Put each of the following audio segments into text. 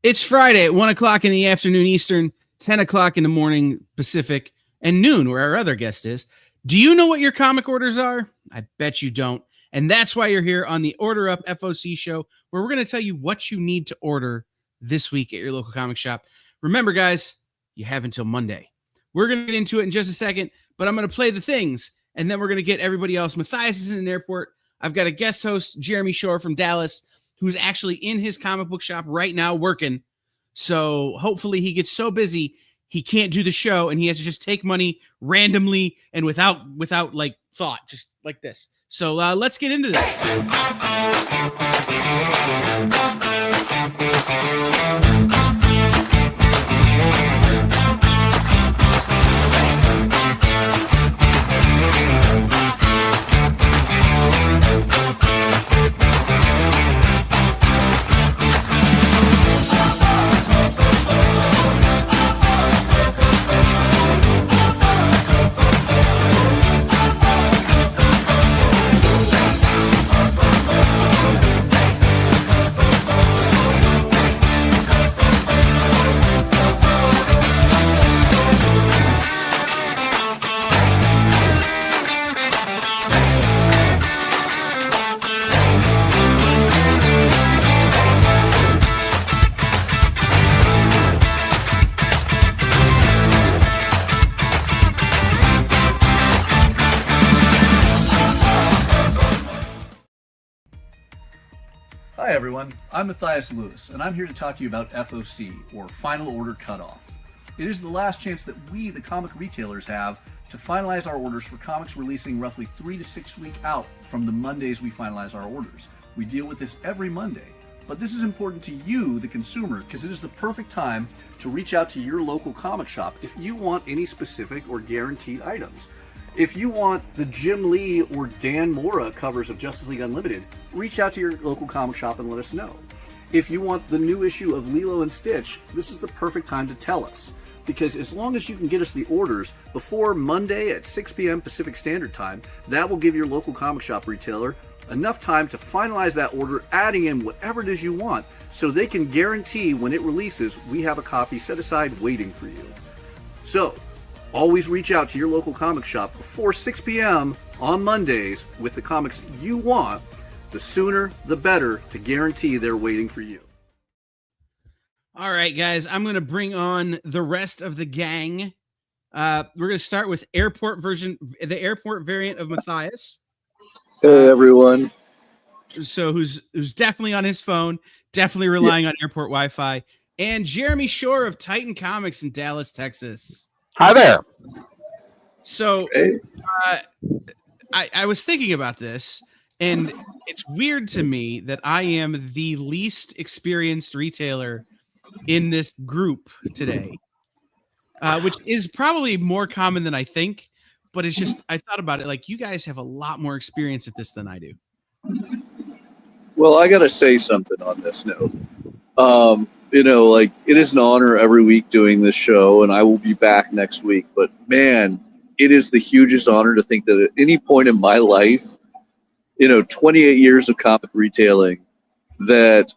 It's Friday at 1 o'clock in the afternoon Eastern, 10 o'clock in the morning Pacific, and noon where our other guest is. Do you know what your comic orders are? I bet you don't. And that's why you're here on the Order Up FOC show, where we're going to tell you what you need to order this week at your local comic shop. Remember, guys, you have until Monday. We're going to get into it in just a second, but I'm going to play the things, and then we're going to get everybody else. Mathias is in an airport. I've got a guest host, Jeremy Shore from Dallas, who's actually in his comic book shop right now working. So hopefully he gets so busy he can't do the show and he has to just take money randomly and without like thought, just like this. So let's get into this. Hi everyone, I'm Mathias Lewis, and I'm here to talk to you about FOC, or Final Order Cutoff. It is the last chance that we, the comic retailers, have to finalize our orders for comics releasing roughly 3 to 6 weeks out from the Mondays we finalize our orders. We deal with this every Monday, but this is important to you, the consumer, because it is the perfect time to reach out to your local comic shop if you want any specific or guaranteed items. If you want the Jim Lee or Dan Mora covers of Justice League Unlimited, reach out to your local comic shop and let us know. If you want the new issue of Lilo and Stitch, this is the perfect time to tell us. Because as long as you can get us the orders before Monday at 6 p.m. Pacific Standard Time, that will give your local comic shop retailer enough time to finalize that order, adding in whatever it is you want, so they can guarantee when it releases, we have a copy set aside waiting for you. So, always reach out to your local comic shop before 6 p.m. on Mondays with the comics you want. The sooner, the better, to guarantee they're waiting for you. All right, guys, I'm going to bring on the rest of the gang. We're going to start with the airport variant of Mathias. Hey, everyone. So who's definitely on his phone, definitely relying on airport Wi-Fi. And Jeremy Shore of Titan Comics in Dallas, Texas. Hi there. So I was thinking about this, and it's weird to me that I am the least experienced retailer in this group today, which is probably more common than I think, but it's just, I thought about it, like, you guys have a lot more experience at this than I do. Well, I got to say something on this note. Like, it is an honor every week doing this show, and I will be back next week. But, man, it is the hugest honor to think that at any point in my life, 28 years of comic retailing, that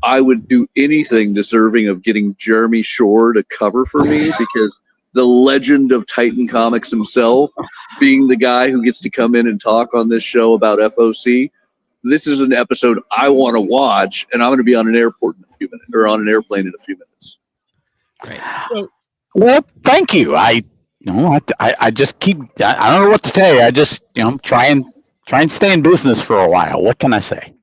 I would do anything deserving of getting Jeremy Shore to cover for me, because the legend of Titan Comics himself, being the guy who gets to come in and talk on this show about FOC, this is an episode I want to watch, and I'm going to be on an airport in a few minutes, or on an airplane in a few minutes. Right. So, well, thank you. I just keep. I don't know what to tell you. I just try and stay in business for a while. What can I say?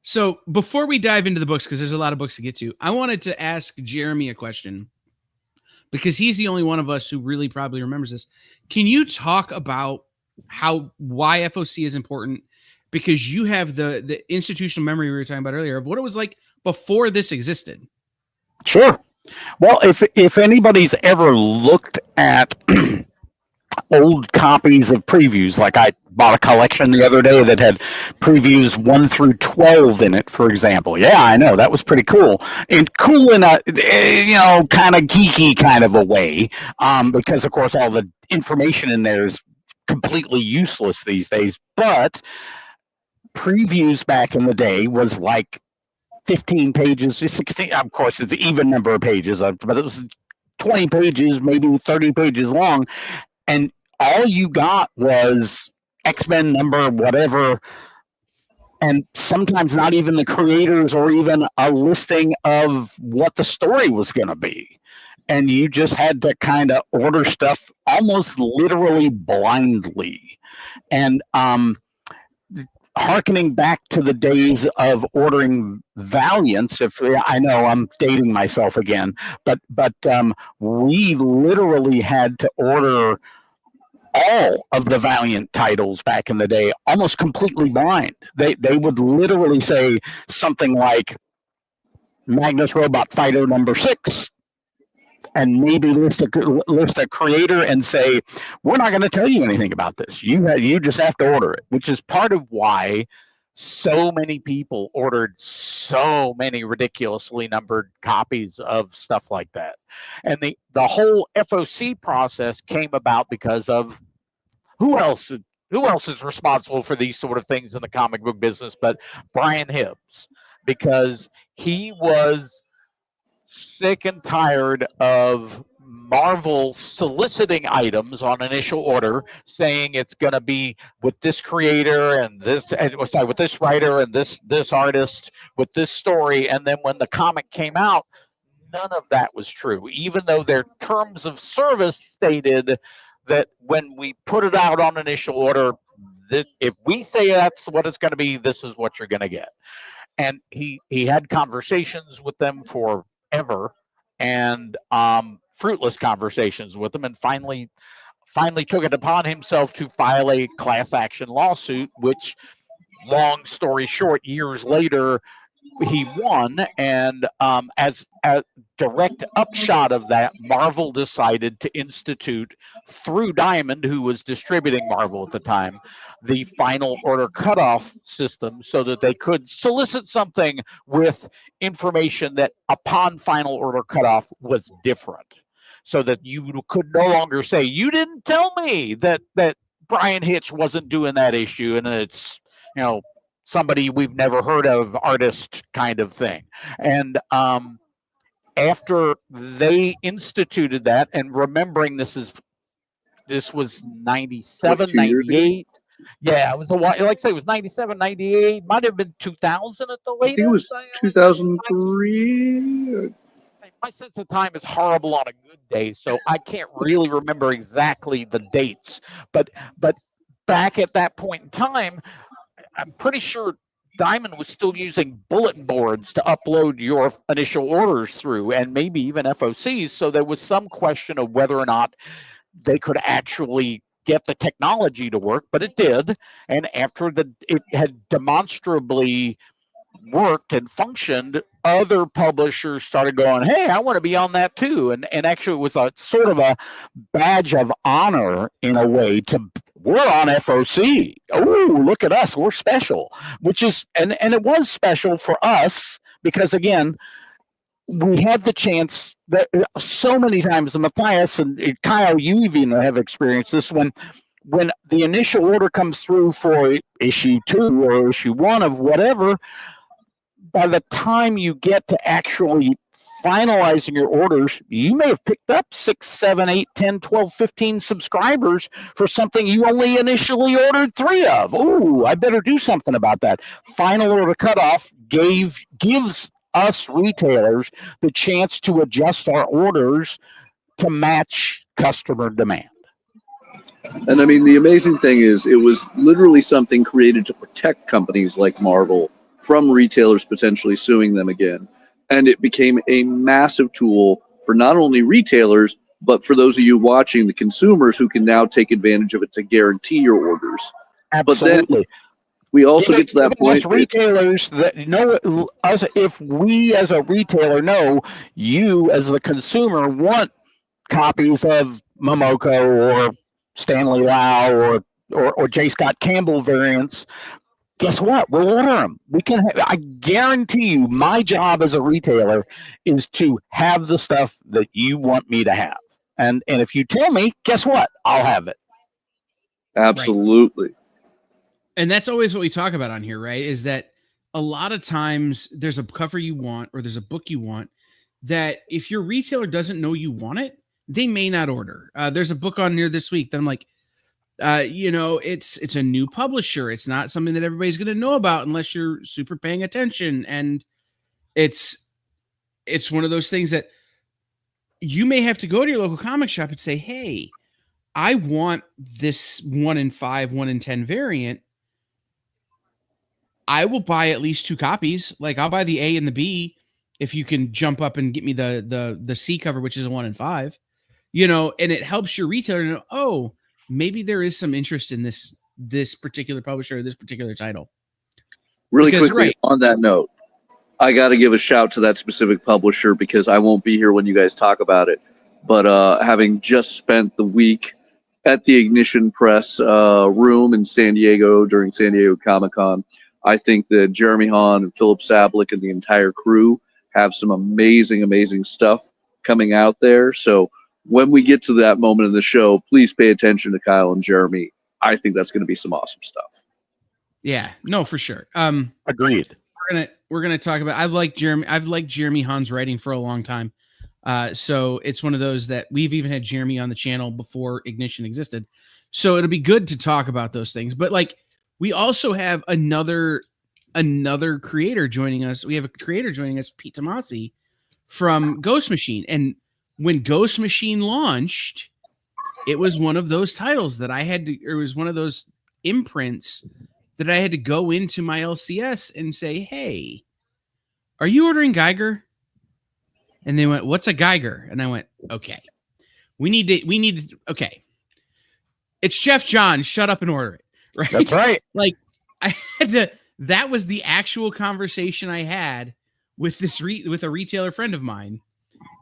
So before we dive into the books, because there's a lot of books to get to, I wanted to ask Jeremy a question, because he's the only one of us who really probably remembers this. Can you talk about why FOC is important? Because you have the institutional memory we were talking about earlier of what it was like before this existed. Sure. Well, if anybody's ever looked at old copies of previews, like I bought a collection the other day that had previews 1 through 12 in it, for example. Yeah, I know, that was pretty cool, and cool in a kind of geeky kind of a way, because of course all the information in there is completely useless these days. But previews back in the day was like 15 pages, 16. Of course, it's an even number of pages, but it was 20 pages, maybe 30 pages long, and all you got was X-Men number whatever, and sometimes not even the creators or even a listing of what the story was going to be. And you just had to kind of order stuff almost literally blindly. And harkening back to the days of ordering Valiants, if I know I'm dating myself again, but we literally had to order all of the Valiant titles back in the day almost completely blind. They would literally say something like Magnus Robot Fighter number 6, and maybe list a creator and say, we're not going to tell you anything about this. You just have to order it, which is part of why so many people ordered so many ridiculously numbered copies of stuff like that. And the whole FOC process came about because of who else is responsible for these sort of things in the comic book business but Brian Hibbs, because he was sick and tired of Marvel soliciting items on initial order, saying it's going to be with this creator and with this writer and this artist with this story, and then when the comic came out, none of that was true, even though their terms of service stated that when we put it out on initial order, if we say that's what it's going to be, this is what you're going to get. And he had conversations with them forever, and fruitless conversations with them, and finally took it upon himself to file a class action lawsuit, which, long story short, years later he won. And as a direct upshot of that, Marvel decided to institute, through Diamond, who was distributing Marvel at the time, the final order cutoff system, so that they could solicit something with information that upon final order cutoff was different, so that you could no longer say, you didn't tell me that Brian Hitch wasn't doing that issue, and it's, somebody we've never heard of artist kind of thing. And after they instituted that, and remembering this was 97, 98. Yeah, it was a while. Like I say, it was 97, 98. Might have been 2000 at the latest. I think it was 2003. My sense of time is horrible on a good day, so I can't really remember exactly the dates. But back at that point in time, I'm pretty sure Diamond was still using bulletin boards to upload your initial orders through, and maybe even FOCs. So there was some question of whether or not they could actually get the technology to work, but it did. And after it had demonstrably worked and functioned, other publishers started going, hey, I want to be on that too. And actually it was a sort of a badge of honor in a way we're on FOC. Oh, look at us, we're special. Which is, and it was special for us because, again, we had the chance that so many times, Mathias and Kyle, you even have experienced this, when the initial order comes through for issue 2 or issue 1 of whatever, by the time you get to actually finalizing your orders, you may have picked up 6, 7, 8, 10, 12, 15 subscribers for something you only initially ordered 3 of. Oh, I better do something about that. Final order cutoff gives us retailers the chance to adjust our orders to match customer demand. And I mean, the amazing thing is, it was literally something created to protect companies like Marvel from retailers potentially suing them again. And it became a massive tool for not only retailers, but for those of you watching, the consumers, who can now take advantage of it to guarantee your orders. Absolutely. But then we also get to that point. As retailers that know us, if we as a retailer know you as the consumer want copies of Momoko or Stanley Lau or J. Scott Campbell variants, guess what? We'll order them. I guarantee you, my job as a retailer is to have the stuff that you want me to have. And if you tell me, guess what? I'll have it. Absolutely. Right. And that's always what we talk about on here, right? Is that a lot of times there's a cover you want or there's a book you want that if your retailer doesn't know you want it, they may not order. There's a book on here this week that I'm like, it's a new publisher. It's not something that everybody's going to know about unless you're super paying attention. And it's one of those things that you may have to go to your local comic shop and say, hey, I want this 1 in 5, 1 in 10 variant. I will buy at least 2 copies. Like I'll buy the A and the B if you can jump up and get me the C cover, which is a 1 in 5, and it helps your retailer know, oh, maybe there is some interest in this particular publisher or this particular title. Really quickly on that note, I got to give a shout to that specific publisher because I won't be here when you guys talk about it. But having just spent the week at the Ignition Press room in San Diego during San Diego Comic-Con, I think that Jeremy Hahn and Philip Sablick and the entire crew have some amazing, amazing stuff coming out there. So when we get to that moment in the show, please pay attention to Kyle and Jeremy. I think that's going to be some awesome stuff. Yeah, no, for sure. Agreed. We're gonna talk about. I've liked Jeremy Hahn's writing for a long time. So it's one of those that we've even had Jeremy on the channel before Ignition existed. So it'll be good to talk about those things. But like, we also have another creator joining us. We have a creator joining us, Pete Tomasi from Ghost Machine. And when Ghost Machine launched, it was one of those titles that it was one of those imprints that I had to go into my LCS and say, hey, are you ordering Geiger? And they went, what's a Geiger? And I went, okay, we need to, okay. It's Jeff John. Shut up and order it. Right. That's right. Like I had to, that was the actual conversation I had with with a retailer friend of mine.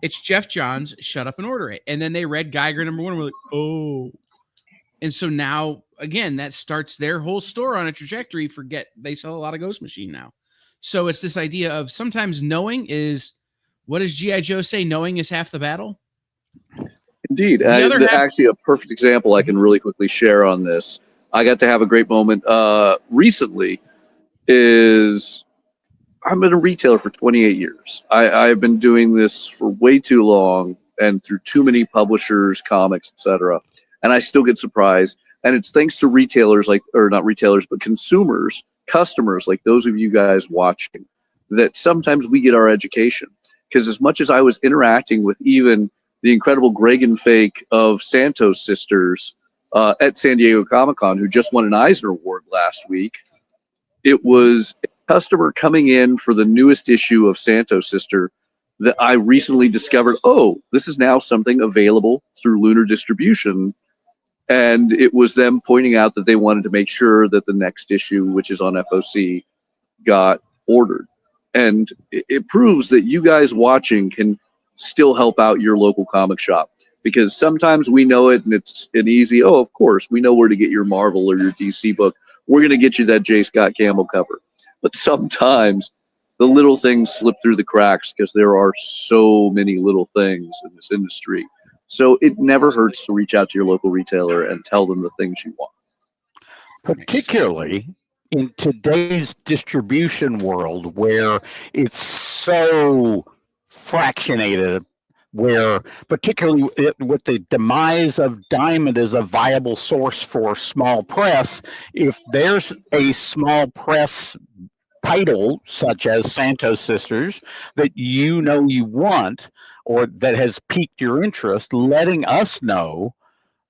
It's Jeff Johns. Shut up and order it. And then they read Geiger #1. And we're like, oh. And so now again, that starts their whole store on a trajectory. They sell a lot of Ghost Machine now. So it's this idea of sometimes knowing is, what does G.I. Joe say? Knowing is half the battle. Indeed. Actually, a perfect example I can really quickly share on this. I got to have a great moment recently. I've been a retailer for 28 years. I've been doing this for way too long and through too many publishers, comics, etc. And I still get surprised. And it's thanks to retailers not retailers, but consumers, customers like those of you guys watching, that sometimes we get our education. Because as much as I was interacting with even the incredible Greg and Fake of Santos Sisters at San Diego Comic-Con, who just won an Eisner Award last week, it was a customer coming in for the newest issue of Santos Sister that I recently discovered, oh, this is now something available through Lunar Distribution. And it was them pointing out that they wanted to make sure that the next issue, which is on FOC, got ordered. And it proves that you guys watching can still help out your local comic shop, because sometimes we know it and it's an easy, oh, of course, we know where to get your Marvel or your DC book. We're going to get you that J. Scott Campbell cover. But sometimes the little things slip through the cracks because there are so many little things in this industry. So it never hurts to reach out to your local retailer and tell them the things you want. Particularly in today's distribution world where it's so fractionated, where particularly with the demise of Diamond as a viable source for small press, if there's a small press title such as Santos Sisters that you want or that has piqued your interest, letting us know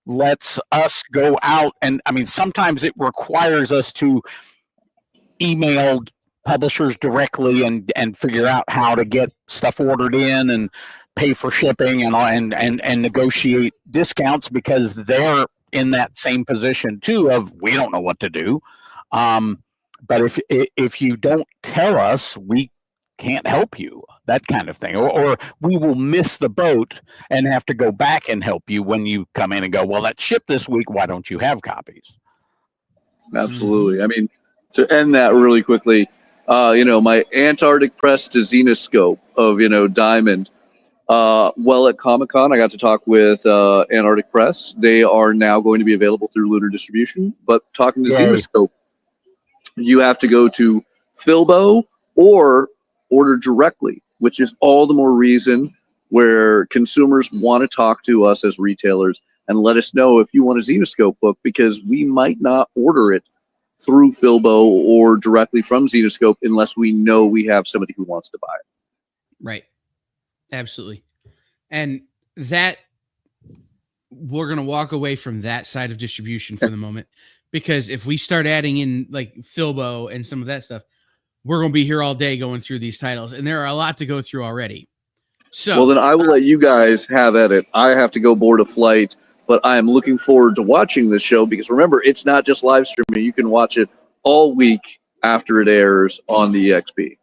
lets us go out. And I mean, sometimes it requires us to email publishers directly and figure out how to get stuff ordered in and pay for shipping and negotiate discounts, because they're in that same position too of, we don't know what to do. But if you don't tell us, we can't help you, that kind of thing. Or we will miss the boat and have to go back and help you when you come in and go, well, that shipped this week, why don't you have copies? Absolutely. I mean, to end that really quickly, my Antarctic Press to Xenoscope of, Diamond, at Comic-Con, I got to talk with Antarctic Press. They are now going to be available through Lunar Distribution, but talking to Xenoscope, you have to go to Filbo or order directly, which is all the more reason where consumers want to talk to us as retailers and let us know if you want a Zenoscope book, because we might not order it through Filbo or directly from Zenoscope unless we know we have somebody who wants to buy it. Right. Absolutely. And that we're going to walk away from that side of distribution for the moment, because if we start adding in like Filbo and some of that stuff, we're going to be here all day going through these titles, and there are a lot to go through already. So, well, then I will let you guys have at it. I have to go board a flight, but I am looking forward to watching this show, because remember, it's not just live streaming. You can watch it all week after it airs on the EXP.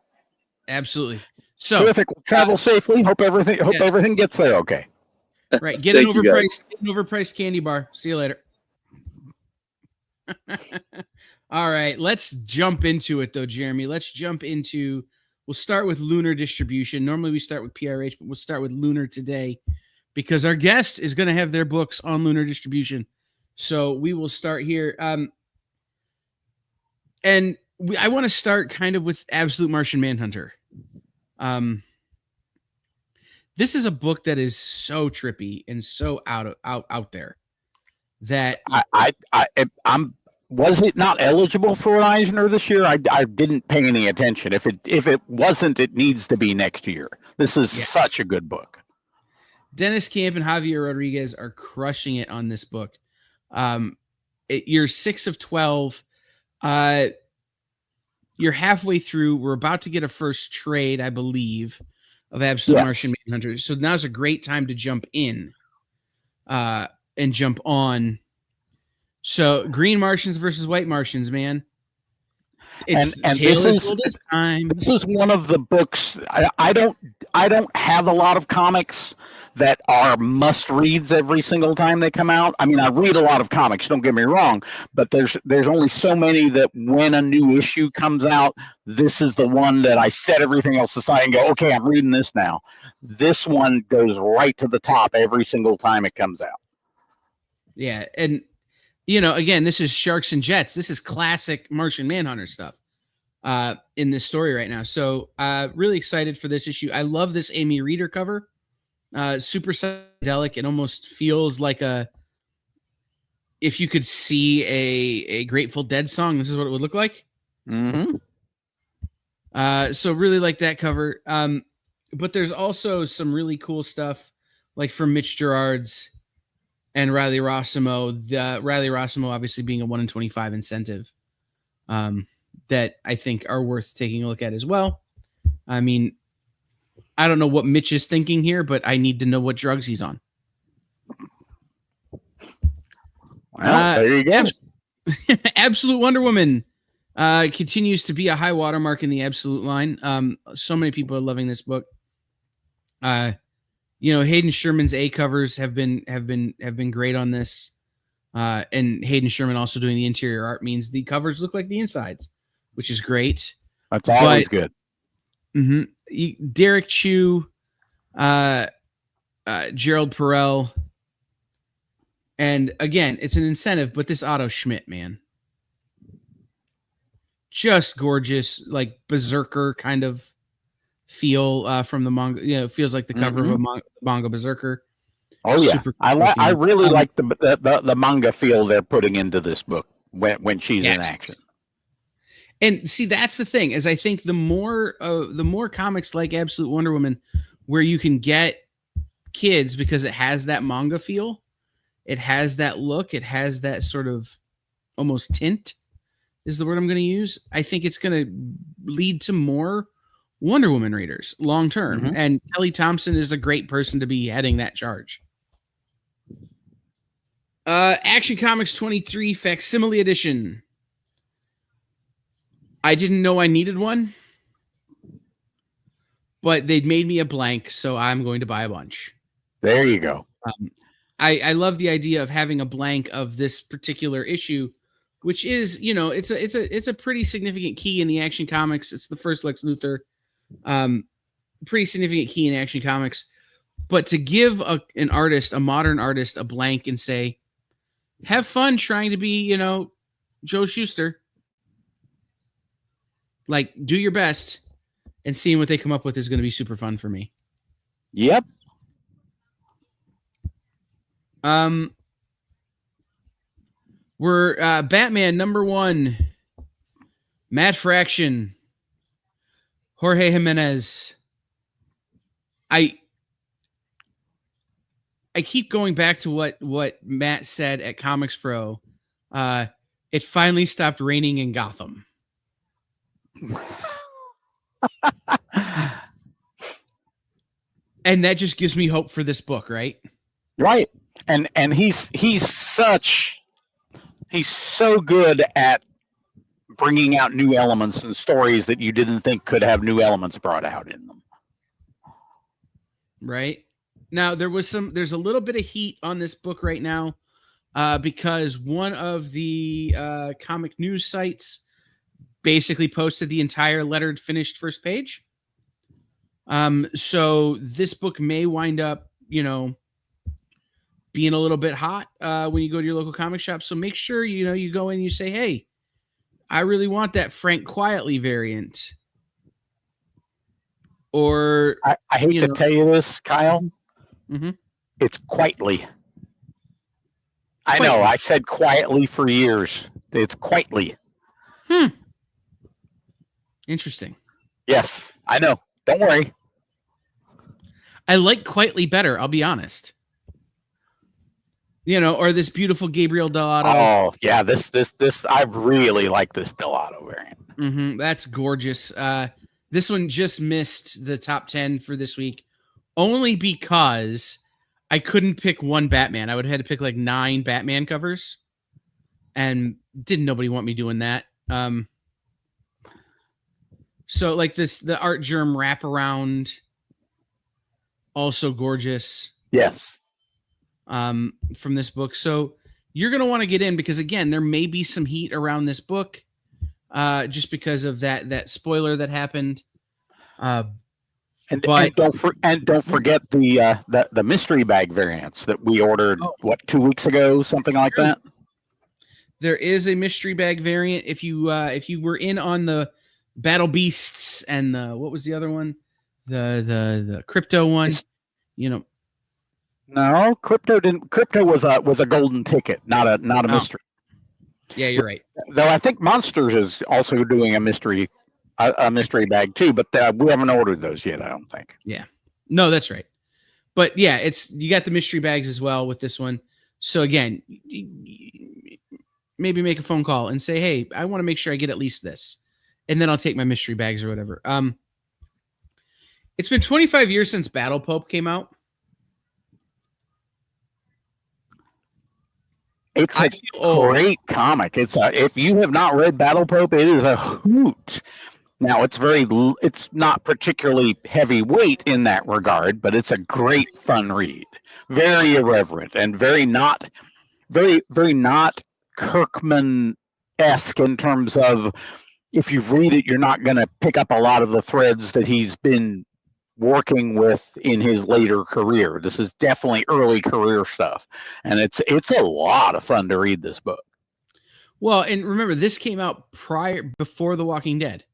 Absolutely. So terrific. Travel safely. Hope everything gets there okay. Right. Get an overpriced candy bar. See you later. All right. Let's jump into it, though, Jeremy. We'll start with Lunar distribution. Normally we start with PRH, but we'll start with Lunar today because our guest is going to have their books on Lunar distribution. So we will start here. I want to start kind of with Absolute Martian Manhunter. This is a book that is so trippy and so out there that was it not eligible for an Eisner this year? I didn't pay any attention. If it wasn't, it needs to be next year. This is such a good book. Dennis Camp and Javier Rodriguez are crushing it on this book. You're 6 of 12. You're halfway through. We're about to get a first trade, I believe, of Absolute Martian Manhunter. So now's a great time to jump in and jump on. So Green Martians versus White Martians, man. It's and tale this as old as time. This is one of the books. I don't have a lot of comics that are must reads every single time they come out. I mean, I read a lot of comics, don't get me wrong, but there's only so many that when a new issue comes out, this is the one that I set everything else aside and go, okay, I'm reading this now. This one goes right to the top every single time it comes out. Yeah, and again, this is Sharks and Jets. This is classic Martian Manhunter stuff in this story right now. So really excited for this issue. I love this Amy Reeder cover. Super psychedelic. It almost feels like if you could see a Grateful Dead song, this is what it would look like. Mm-hmm. So really like that cover. But there's also some really cool stuff like from Mitch Gerard's and Riley Rossimo. The Riley Rossimo obviously being a 1 in 25 incentive that I think are worth taking a look at as well. I mean, I don't know what Mitch is thinking here, but I need to know what drugs he's on. Well, there you go. Absolute Wonder Woman continues to be a high watermark in the Absolute line. So many people are loving this book. Hayden Sherman's A covers have been great on this. And Hayden Sherman also doing the interior art means the covers look like the insides, which is great. That's always good. Mm-hmm. Derek Chu, Gerald Perel, and again, it's an incentive, but this Otto Schmidt, man, just gorgeous, like Berserker kind of feel from the manga. Feels like the cover of a manga Berserker. Oh yeah, I really like the manga feel they're putting into this book when she's in action. And see, that's the thing, is I think the more comics like Absolute Wonder Woman, where you can get kids because it has that manga feel, it has that look, it has that sort of almost tint is the word I'm going to use. I think it's going to lead to more Wonder Woman readers long term. Mm-hmm. And Kelly Thompson is a great person to be heading that charge. Action Comics 23 Facsimile Edition. I didn't know I needed one, but they'd made me a blank, so I'm going to buy a bunch. There you go. I love the idea of having a blank of this particular issue, which is, it's a pretty significant key in the Action Comics. It's the first Lex Luthor, pretty significant key in Action Comics. But to give a modern artist, a blank and say, have fun trying to be, Joe Shuster. Like, do your best, and seeing what they come up with is going to be super fun for me. Yep. We're Batman #1, Matt Fraction, Jorge Jimenez. I keep going back to what Matt said at Comics Pro. It finally stopped raining in Gotham. And that just gives me hope for this book, right? Right. And he's so good at bringing out new elements and stories that you didn't think could have new elements brought out in them. Right. Now there's a little bit of heat on this book right now, because one of the comic news sites basically posted the entire lettered finished first page. So this book may wind up, being a little bit hot when you go to your local comic shop. So make sure, you go in and you say, hey, I really want that Frank Quietly variant. Or I hate to tell you this, Kyle. Mm-hmm. It's quietly. I know. I said quietly for years. It's quietly. Interesting. Yes, I know. Don't worry. I like Quietly better, I'll be honest. Or this beautiful Gabriel Dell'Otto. Oh, yeah, this I really like this Dell'Otto variant. Mm-hmm, that's gorgeous. This one just missed the top 10 for this week, only because I couldn't pick one Batman. I would have had to pick like 9 Batman covers, and didn't nobody want me doing that. So like the Art Germ wraparound, also gorgeous. Yes. From this book. So you're going to want to get in, because again, there may be some heat around this book, just because of that spoiler that happened. And don't forget the mystery bag variants that we ordered 2 weeks ago, something like that. There is a mystery bag variant. If you were in on the Battle Beasts and what was the other one? The crypto one, No, crypto didn't. Crypto was a golden ticket, not a mystery. Yeah, you're right. Though I think Monsters is also doing a mystery bag too, but we haven't ordered those yet. I don't think. Yeah, no, that's right. But yeah, you got the mystery bags as well with this one. So again, maybe make a phone call and say, hey, I want to make sure I get at least this, and then I'll take my mystery bags or whatever. It's been 25 years since Battle Pope came out. It's a great comic. If you have not read Battle Pope, it is a hoot. Now it's not particularly heavyweight in that regard, but it's a great fun read. Very irreverent and very not Kirkman-esque in terms of, if you read it, you're not going to pick up a lot of the threads that he's been working with in his later career. This is definitely early career stuff, and it's a lot of fun to read this book. Well, and remember, this came out before The Walking Dead.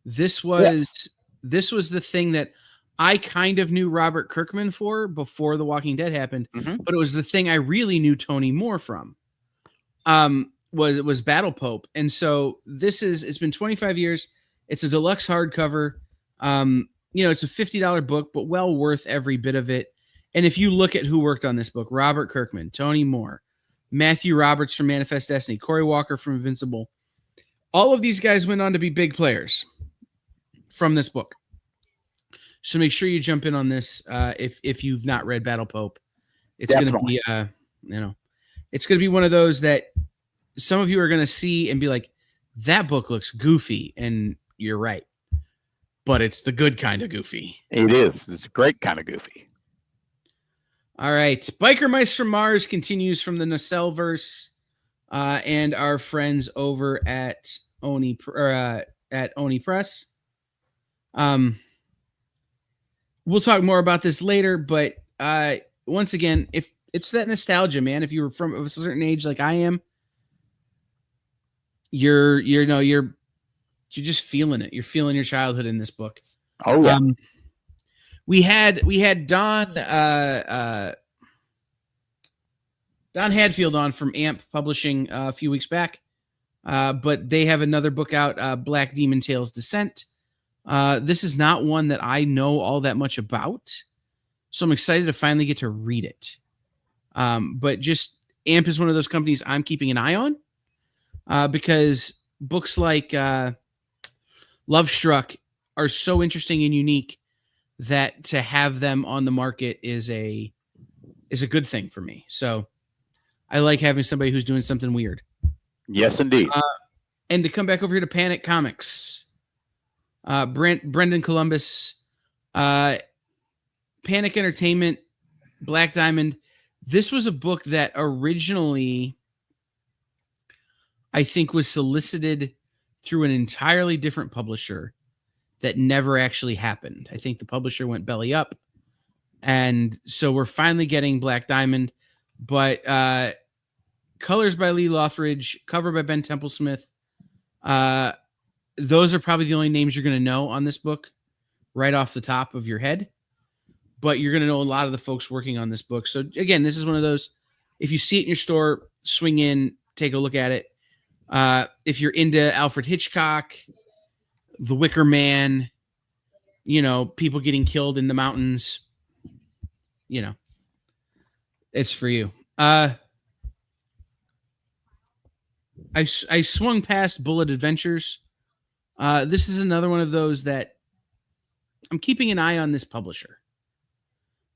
This was the thing that I kind of knew Robert Kirkman for before The Walking Dead happened, but it was the thing I really knew Tony Moore from. Was Battle Pope, and so it's been 25 years. It's a deluxe hardcover. It's a $50 book, but well worth every bit of it. And if you look at who worked on this book, Robert Kirkman, Tony Moore, Matthew Roberts from Manifest Destiny, Corey Walker from Invincible, all of these guys went on to be big players from this book. So make sure you jump in on this if you've not read Battle Pope. It's going to be it's going to be one of those that some of you are going to see and be like, that book looks goofy, and you're right. But it's the good kind of goofy. It is. It's a great kind of goofy. All right. Biker Mice from Mars continues from the Nacelle-verse, and our friends over at Oni Press. We'll talk more about this later, but once again, if it's that nostalgia, man, if you were from a certain age like I am, you're you're just feeling it. You're feeling your childhood in this book. Oh yeah. We had Don Don Hadfield on from AMP Publishing a few weeks back, but they have another book out, Black Demon Tales Descent. This is not one that I know all that much about, so I'm excited to finally get to read it. But just AMP is one of those companies I'm keeping an eye on, because books like Love Struck are so interesting and unique that to have them on the market is a good thing for me. So I like having somebody who's doing something weird. Yes, indeed. And to come back over here to Panic Comics, Brendan Columbus, Panic Entertainment, Black Diamond. This was a book that originally, I think, was solicited through an entirely different publisher that never actually happened. I think the publisher went belly up. And so we're finally getting Black Diamond, but colors by Lee Lothridge, cover by Ben Templesmith. Those are probably the only names you're going to know on this book right off the top of your head, but you're going to know a lot of the folks working on this book. So again, this is one of those, if you see it in your store, swing in, take a look at it. If you're into Alfred Hitchcock, The Wicker Man, people getting killed in the mountains, it's for you. I swung past Bullet Adventures. This is another one of those that I'm keeping an eye on this publisher.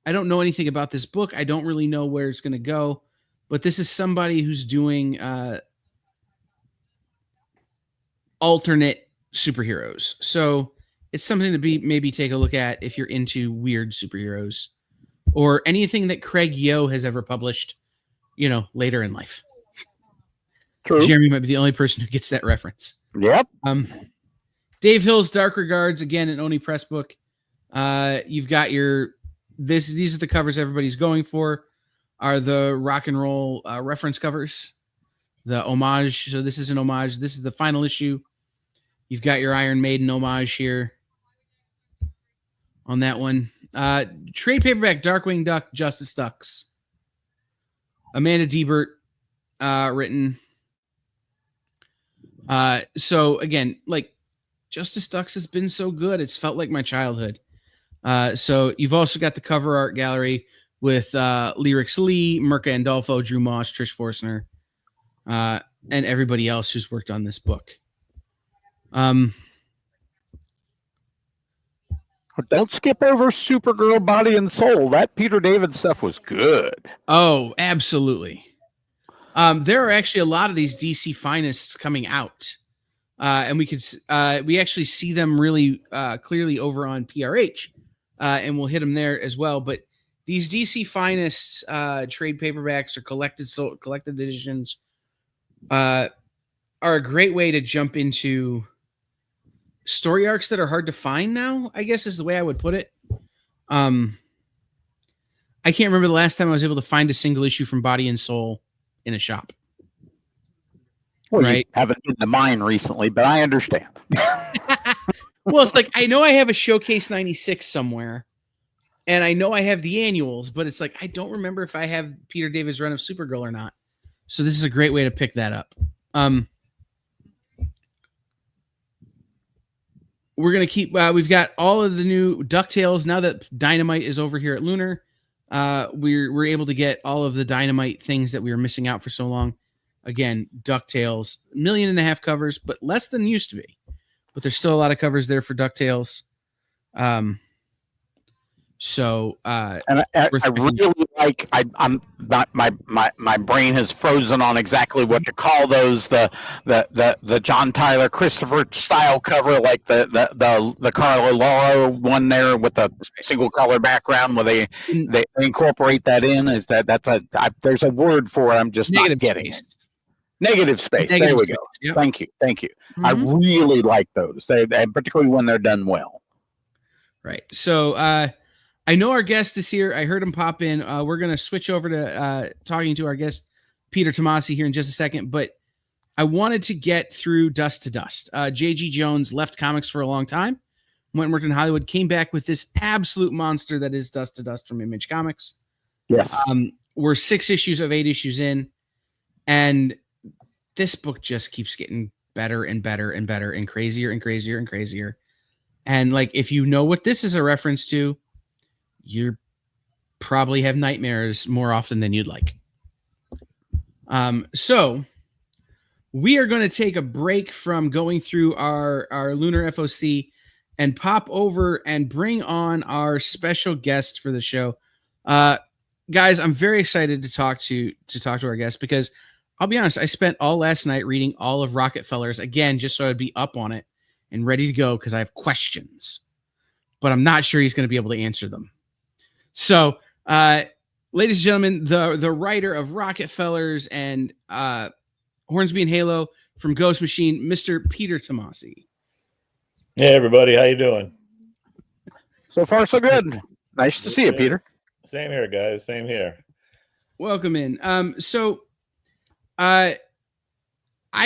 I don't know anything about this book. I don't really know where it's going to go, but this is somebody who's doing alternate superheroes. So it's something to maybe take a look at if you're into weird superheroes or anything that Craig Yo has ever published, later in life. True. Jeremy might be the only person who gets that reference. Yep. Dave Hill's Dark Regards, again, an Oni Press book. You've got these are the covers everybody's going for, are the rock and roll reference covers, the homage. So this is an homage. This is the final issue. You've got your Iron Maiden homage here on that one. Trade paperback, Darkwing Duck, Justice Ducks. Amanda Diebert written. So again, like Justice Ducks has been so good. It's felt like my childhood. So you've also got the cover art gallery with Lyrics Lee, Mirka Andolfo, Drew Moss, Trish Forstner, and everybody else who's worked on this book. Don't skip over Supergirl Body and Soul. That Peter David stuff was good. Oh, absolutely. There are actually a lot of these DC finest coming out. And we actually see them really clearly over on PRH, and we'll hit them there as well. But these DC finest trade paperbacks or collected editions are a great way to jump into story arcs that are hard to find now, I guess is the way I would put it. I can't remember the last time I was able to find a single issue from Body and Soul in a shop. Well, right? You haven't been to mine recently, but I understand. Well, it's like I know I have a Showcase 96 somewhere, and I know I have the annuals, but it's like I don't remember if I have Peter David's run of Supergirl or not. So this is a great way to pick that up. We're going to keep, we've got all of the new DuckTales. Now that Dynamite is over here at Lunar, we're able to get all of the Dynamite things that we were missing out for so long. Again, DuckTales, 1.5 million covers, but less than used to be. But there's still a lot of covers there for DuckTales. And I really like. I'm not my brain has frozen on exactly what to call those. The John Tyler Christopher style cover, like the Carlo Lauro one there with the single color background, where they incorporate that in. There's a word for it. I'm just not getting it. Negative space. There we go. Yep. Thank you. Mm-hmm. I really like those. They particularly when they're done well. Right. So I know our guest is here. I heard him pop in. We're going to switch over to talking to our guest, Peter Tomasi, here in just a second. But I wanted to get through Dust to Dust. J.G. Jones left comics for a long time, went and worked in Hollywood, came back with this absolute monster that is Dust to Dust from Image Comics. Yes. We're 6 issues of 8 issues in, and this book just keeps getting better and better and better and crazier and crazier and crazier. And like, if you know what this is a reference to, you probably have nightmares more often than you'd like. So we are going to take a break from going through our Lunar FOC and pop over and bring on our special guest for the show. Guys, I'm very excited to talk to our guest, because I'll be honest, I spent all last night reading all of Rockefellers again, just so I'd be up on it and ready to go, because I have questions, but I'm not sure he's going to be able to answer them. So, ladies and gentlemen, the writer of Rockefellers and Hornsby and Halo from Ghost Machine, Mr. Peter Tomasi. Hey, everybody. How you doing? So far, so good. Nice to see you, Peter. Same here, guys. Same here. Welcome in. I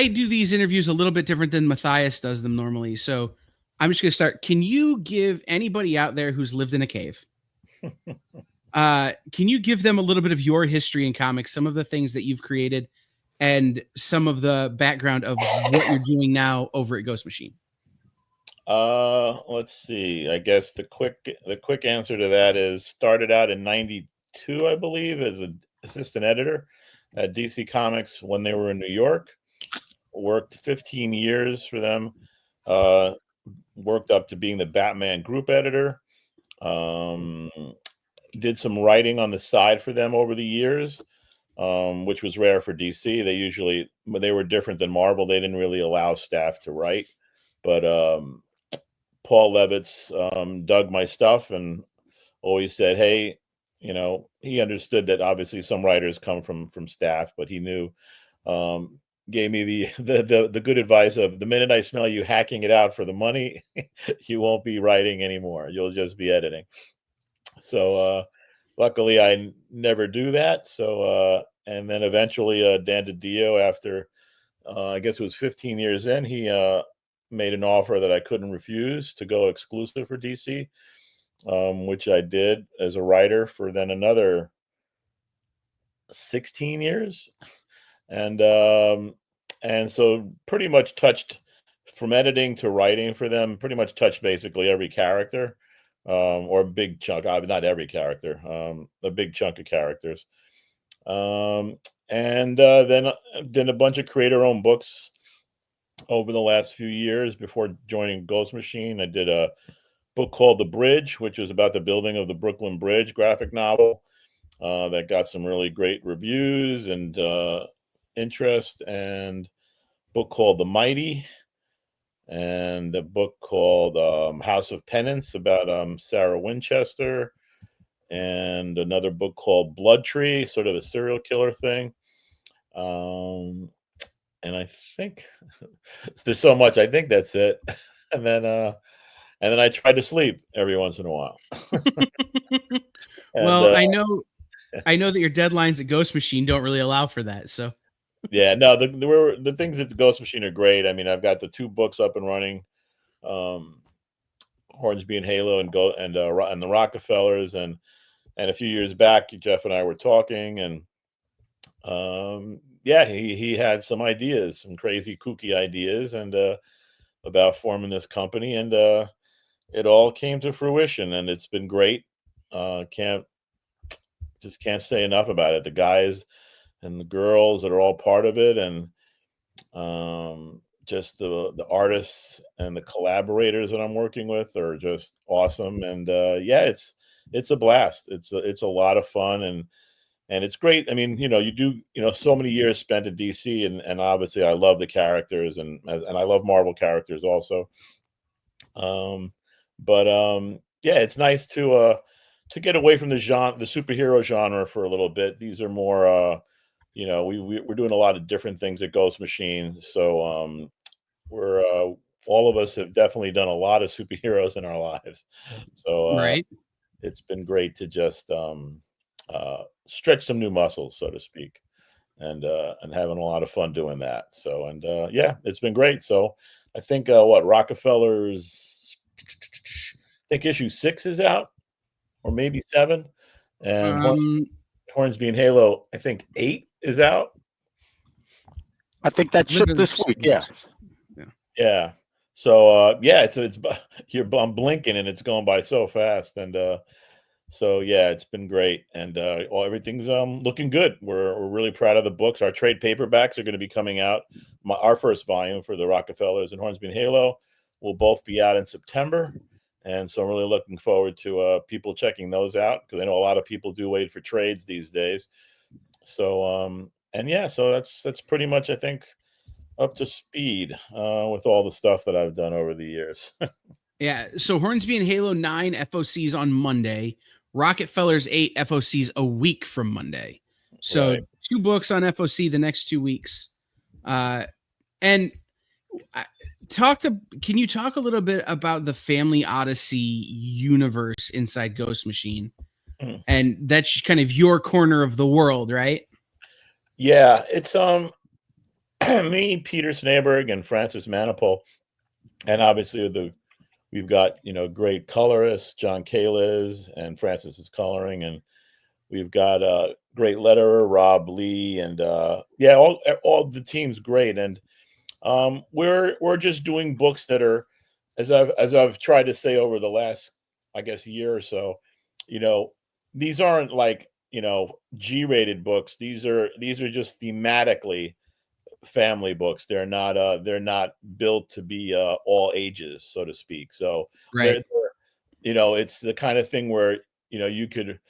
do these interviews a little bit different than Mathias does them normally. So I'm just going to start. Can you give anybody out there who's lived in a cave, can you give them a little bit of your history in comics, some of the things that you've created, and some of the background of what you're doing now over at Ghost Machine? Let's see. I guess the quick answer to that is started out in '92, I believe, as an assistant editor at DC Comics when they were in New York. Worked 15 years for them. Worked up to being the Batman group editor. Did some writing on the side for them over the years, which was rare for DC. They were different than Marvel. They didn't really allow staff to write, but Paul Levitz dug my stuff and always said, hey, he understood that obviously some writers come from staff, but he knew, gave me the good advice of, the minute I smell you hacking it out for the money, you won't be writing anymore. You'll just be editing. So luckily I never do that. So and then eventually Dan DiDio, after I guess it was 15 years in, he made an offer that I couldn't refuse to go exclusive for DC, which I did as a writer for then another 16 years. And so pretty much touched, from editing to writing for them, pretty much touched basically every character, or a big chunk, not every character, a big chunk of characters. And then did a bunch of creator-owned books over the last few years before joining Ghost Machine. I did a book called The Bridge, which was about the building of the Brooklyn Bridge, graphic novel, that got some really great reviews and interest, and book called The Mighty, and a book called House of Penance about Sarah Winchester, and another book called Blood Tree, sort of a serial killer thing. And I think there's so much. I think that's it. And then I try to sleep every once in a while. Well, I know that your deadlines at Ghost Machine don't really allow for that. So yeah, no, the things at the Ghost Machine are great. I mean, I've got the 2 books up and running, Hornsby and Halo, and the Rockefellers, and a few years back, Jeff and I were talking, and yeah, he had some ideas, some crazy, kooky ideas, and about forming this company, and it all came to fruition, and it's been great. Can't say enough about it. The guys and the girls that are all part of it, and just the artists and the collaborators that I'm working with are just awesome. And yeah, it's a blast. It's a lot of fun, and it's great. I mean, you do, so many years spent at DC, and obviously I love the characters, and I love Marvel characters also. But yeah, it's nice to get away from the superhero genre for a little bit. These are more, we're doing a lot of different things at Ghost Machine. So we're all of us have definitely done a lot of superheroes in our lives. So right. It's been great to just stretch some new muscles, so to speak. and having a lot of fun doing that. So, and yeah, it's been great. So I think what Rockefeller's, I think issue 6 is out, or maybe 7, and Hornsby and Halo, I think 8 is out. I think that shipped this week. Yeah. Yeah. So yeah, it's I'm blinking and it's going by so fast, and so yeah, it's been great, and everything's looking good. We're really proud of the books. Our trade paperbacks are going to be coming out. Our first volume for the Rockefellers and Hornsby and Halo will both be out in September, and so I'm really looking forward to people checking those out, because I know a lot of people do wait for trades these days. So and yeah, so that's pretty much, I think, up to speed with all the stuff that I've done over the years. Yeah. So Hornsby and Halo 9 FOCs on Monday. Rockefellers 8 FOCs a week from Monday. So Right. 2 books on FOC the next 2 weeks. And can you talk a little bit about the Family Odyssey universe inside Ghost Machine? And that's kind of your corner of the world, right? Yeah, it's me, Peter Snaberg, and Francis Manipul, and obviously we've got great colorists, John Kaliz, and Francis is coloring, and we've got a great letterer, Rob Lee, and yeah, all the team's great, and we're just doing books that are, as I've tried to say over the last, I guess, year or so, these aren't like G-rated books. These are just thematically family books. They're not built to be all ages, so to speak. So right, it's the kind of thing where you could.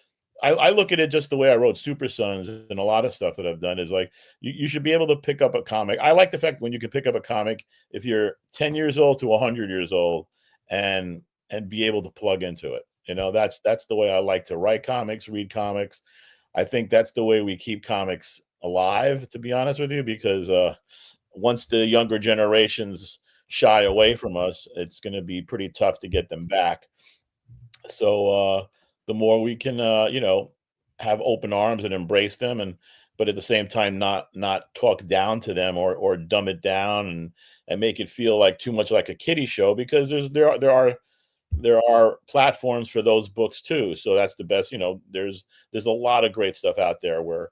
I look at it just the way I wrote Super Sons, and a lot of stuff that I've done is like you should be able to pick up a comic. I like the fact when you can pick up a comic if you're 10 years old to 100 years old and be able to plug into it. That's the way I like to write comics, read comics. I think that's the way we keep comics alive, to be honest with you, because once the younger generations shy away from us, it's going to be pretty tough to get them back. So the more we can have open arms and embrace them, but at the same time not talk down to them or dumb it down and make it feel like too much like a kiddie show, because there are platforms for those books too. So that's the best. There's a lot of great stuff out there where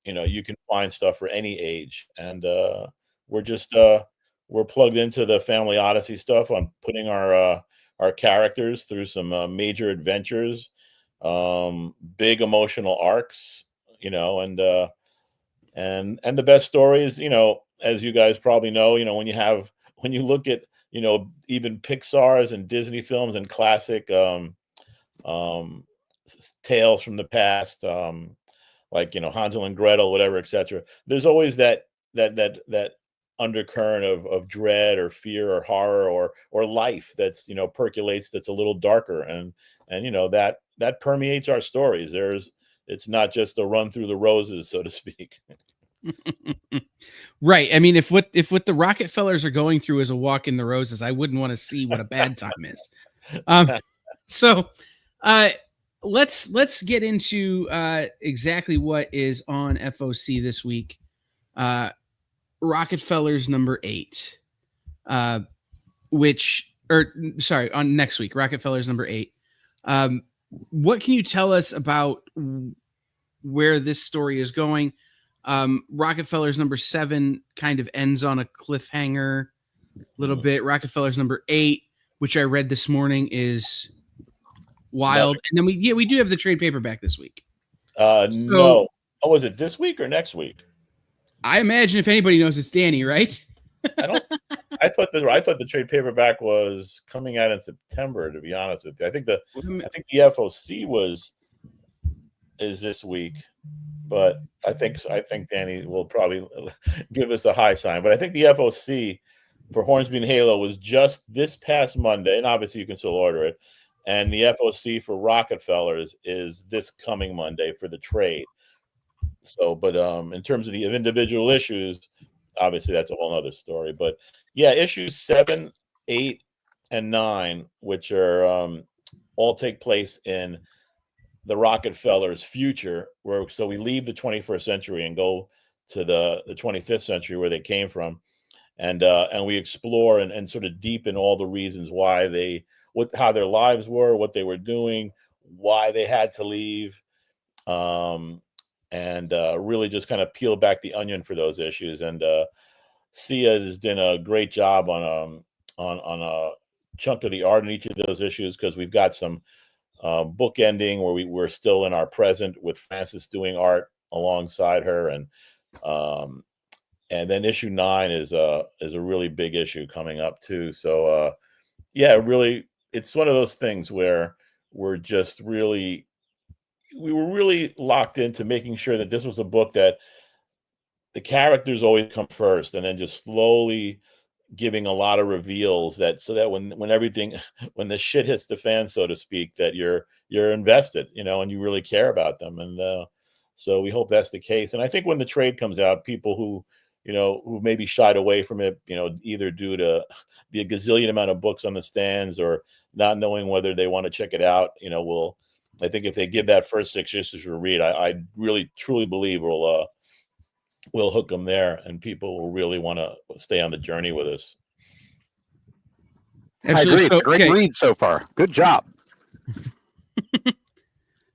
you can find stuff for any age, and we're plugged into the Family Odyssey stuff on putting our characters through some major adventures, big emotional arcs, and the best stories, as you guys probably know, when you look at even Pixar's and Disney films and classic tales from the past, like Hansel and Gretel, whatever, etc. There's always that undercurrent of dread or fear or horror or life that's percolates, that's a little darker, and that permeates our stories. It's not just a run through the roses, so to speak. Right. I mean, if what the Rockefellers are going through is a walk in the roses, I wouldn't want to see what a bad time is. So let's get into exactly what is on FOC this week. Rockefellers number 8, on next week, Rockefellers number 8. What can you tell us about where this story is going? Rockefellers number 7 kind of ends on a cliffhanger a little bit. Rockefellers number 8, which I read this morning, is wild. And then we do have the trade paperback this week. No. Oh, was it this week or next week? I imagine if anybody knows, it's Danny, right? I thought the trade paperback was coming out in September, to be honest with you. I think the FOC is this week, but I think Danny will probably give us a high sign. But I think the FOC for Hornsby and Halo was just this past Monday, and obviously you can still order it. And the FOC for Rockefellers is this coming Monday for the trade. So, but in terms of the individual issues, obviously that's a whole other story. But yeah, issues 7, 8, and 9, which are all take place in the Rockefellers' future, so we leave the 21st century and go to the 25th century where they came from, and we explore and sort of deepen all the reasons why how their lives were, what they were doing, why they had to leave, and really just kind of peel back the onion for those issues. And Sia has done a great job on a chunk of the art in each of those issues, because we've got some book ending where we're still in our present with Frances doing art alongside her, and then issue 9 is a really big issue coming up too. So yeah, really, it's one of those things where we were really locked into making sure that this was a book that the characters always come first, and then just slowly giving a lot of reveals so that when everything, when the shit hits the fan, so to speak, that you're invested, and you really care about them. And so we hope that's the case. And I think when the trade comes out, people who maybe shied away from it, either due to the gazillion amount of books on the stands or not knowing whether they want to check it out, I think if they give that first 6 issues a read, I really truly believe we'll hook them there, and people will really want to stay on the journey with us. Absolutely. I agree. It's a great read so far. Good job.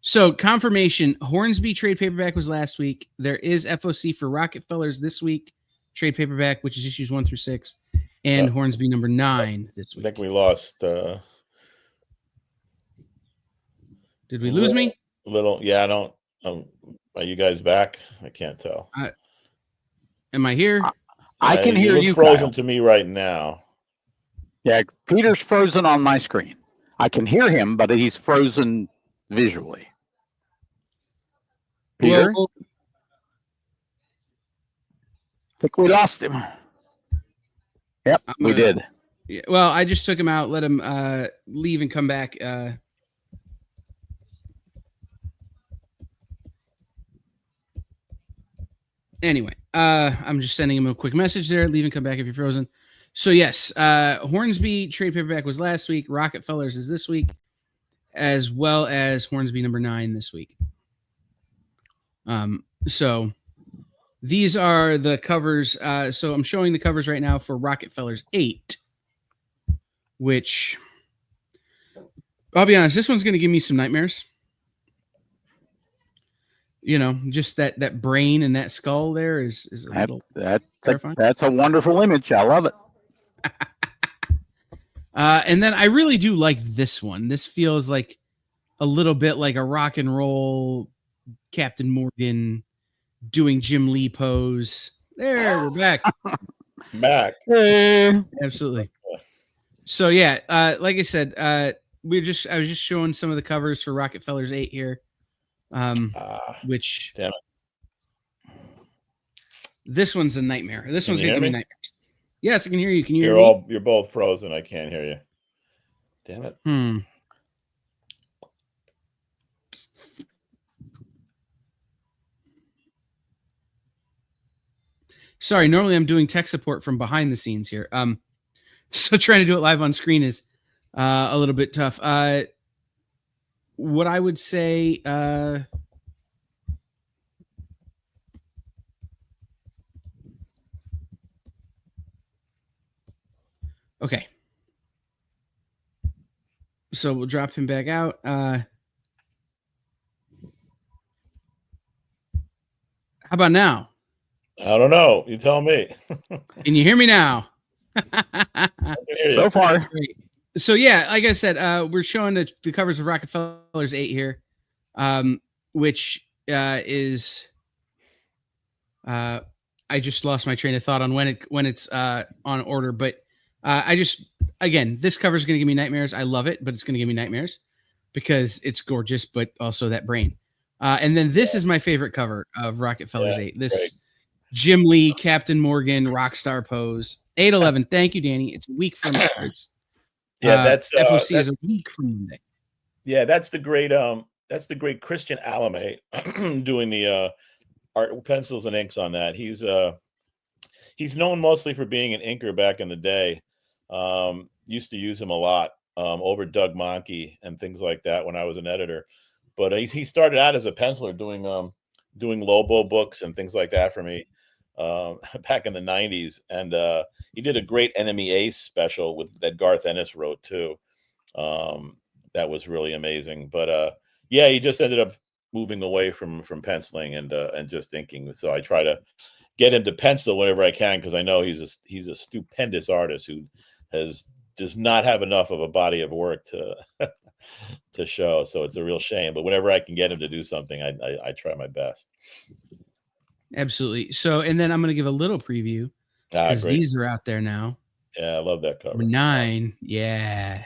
So, confirmation, Hornsby trade paperback was last week. There is FOC for Rockefellers this week, trade paperback, which is issues 1 through 6, and Hornsby number 9 this week. I think we lost. Did we lose me? Little, yeah. I don't. Are you guys back? I can't tell. Am I here? I can hear you. Frozen Kyle. to me right now. Yeah, Peter's frozen on my screen. I can hear him, but he's frozen visually. Peter? Well, I think we lost him. Yep, we did. Yeah, well, I just took him out, let him leave and come back. Anyway, I'm just sending him a quick message there. Leave and come back if you're frozen. So yes, Hornsby trade paperback was last week. Rockefellers is this week, as well as Hornsby number 9 this week. So these are the covers. So I'm showing the covers right now for Rockefellers 8, which I'll be honest, this one's going to give me some nightmares. Just that brain and that skull there is a little terrifying. That's a wonderful image. I love it. And then I really do like this one. This feels like a little bit like a rock and roll Captain Morgan doing Jim Lee pose. There, we're back. Back. Absolutely. So yeah, like I said, I was just showing some of the covers for Rockefellers 8 here. Which damn it. This one's a nightmare. This one's gonna give me nightmares. Yes, I can hear you. Can you hear me? You're both frozen. I can't hear you. Damn it. Sorry, normally I'm doing tech support from behind the scenes here. So trying to do it live on screen is a little bit tough. What I would say, okay. So we'll drop him back out. How about now? I don't know. You tell me. Can you hear me now? So far. Great. So yeah, like I said, we're showing the covers of Rockefellers 8 here, which is I just lost my train of thought on when it's on order, but again, this cover is going to give me nightmares. I love it, but it's going to give me nightmares because it's gorgeous, but also that brain. And then this is my favorite cover of Rockefellers 8. This great. Jim Lee, Captain Morgan, Rockstar pose. 811. Thank you, Danny. It's a week from it's that's FOC is a week from Monday. Yeah, that's the great Christian Alame doing the art pencils and inks on that. He's known mostly for being an inker back in the day. Used to use him a lot over Doug Monkey and things like that when I was an editor. But he started out as a penciler doing Lobo books and things like that for me. back in the 90s. And he did a great Enemy Ace special that Garth Ennis wrote too. That was really amazing. But yeah, he just ended up moving away from penciling and just inking. So I try to get him to pencil whenever I can, because I know he's a stupendous artist who does not have enough of a body of work to to show. So it's a real shame. But whenever I can get him to do something, I try my best. Absolutely. So, and then I'm going to give a little preview because Great. these are out there now. Yeah, I love that cover. Number 9. Awesome. Yeah.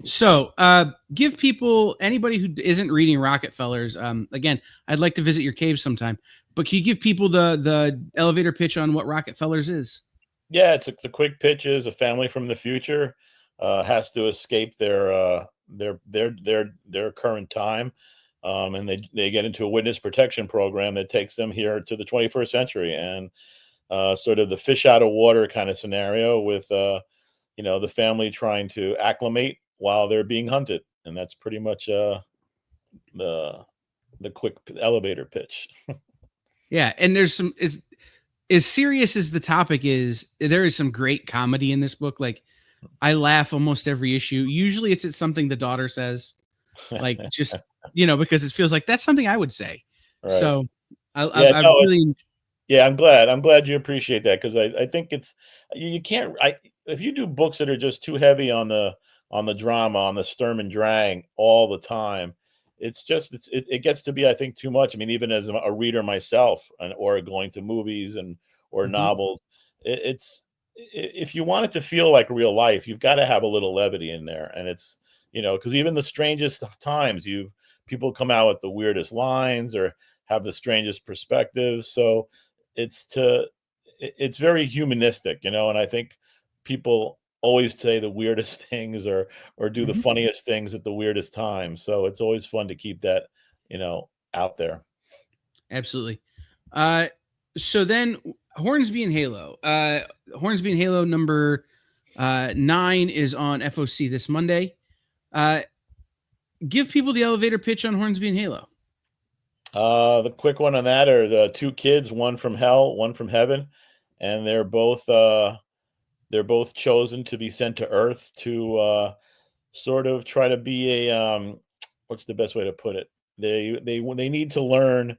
So, give people, anybody who isn't reading Rockefellers, again, I'd like to visit your cave sometime, but can you give people the elevator pitch on what Rockefellers is? Yeah, the quick pitch is a family from the future has to escape their current time, and they get into a witness protection program that takes them here to the 21st century, and sort of the fish out of water kind of scenario with the family trying to acclimate while they're being hunted, and that's pretty much the quick elevator pitch. Yeah, and there's some as serious as the topic is, there is some great comedy in this book. Like, I laugh almost every issue. Usually it's at something the daughter says, like, just, because it feels like that's something I would say. Right. So I really... Yeah, I'm glad you appreciate that, because I think you can't, if you do books that are just too heavy on the drama, on the Sturm and Drang all the time, it gets to be, I think, too much. I mean, even as a reader myself, or going to movies or novels, if you want it to feel like real life, you've got to have a little levity in there. And it's, because even the strangest times, people come out with the weirdest lines or have the strangest perspectives. So it's very humanistic, and I think people always say the weirdest things or do the funniest things at the weirdest times. So it's always fun to keep that, out there. Absolutely. So then Hornsby and Halo. Hornsby and Halo number 9 is on FOC this Monday. Give people the elevator pitch on Hornsby and Halo. The quick one on that are the two kids, one from hell, one from heaven, and they're both chosen to be sent to Earth to sort of try to be a what's the best way to put it? They need to learn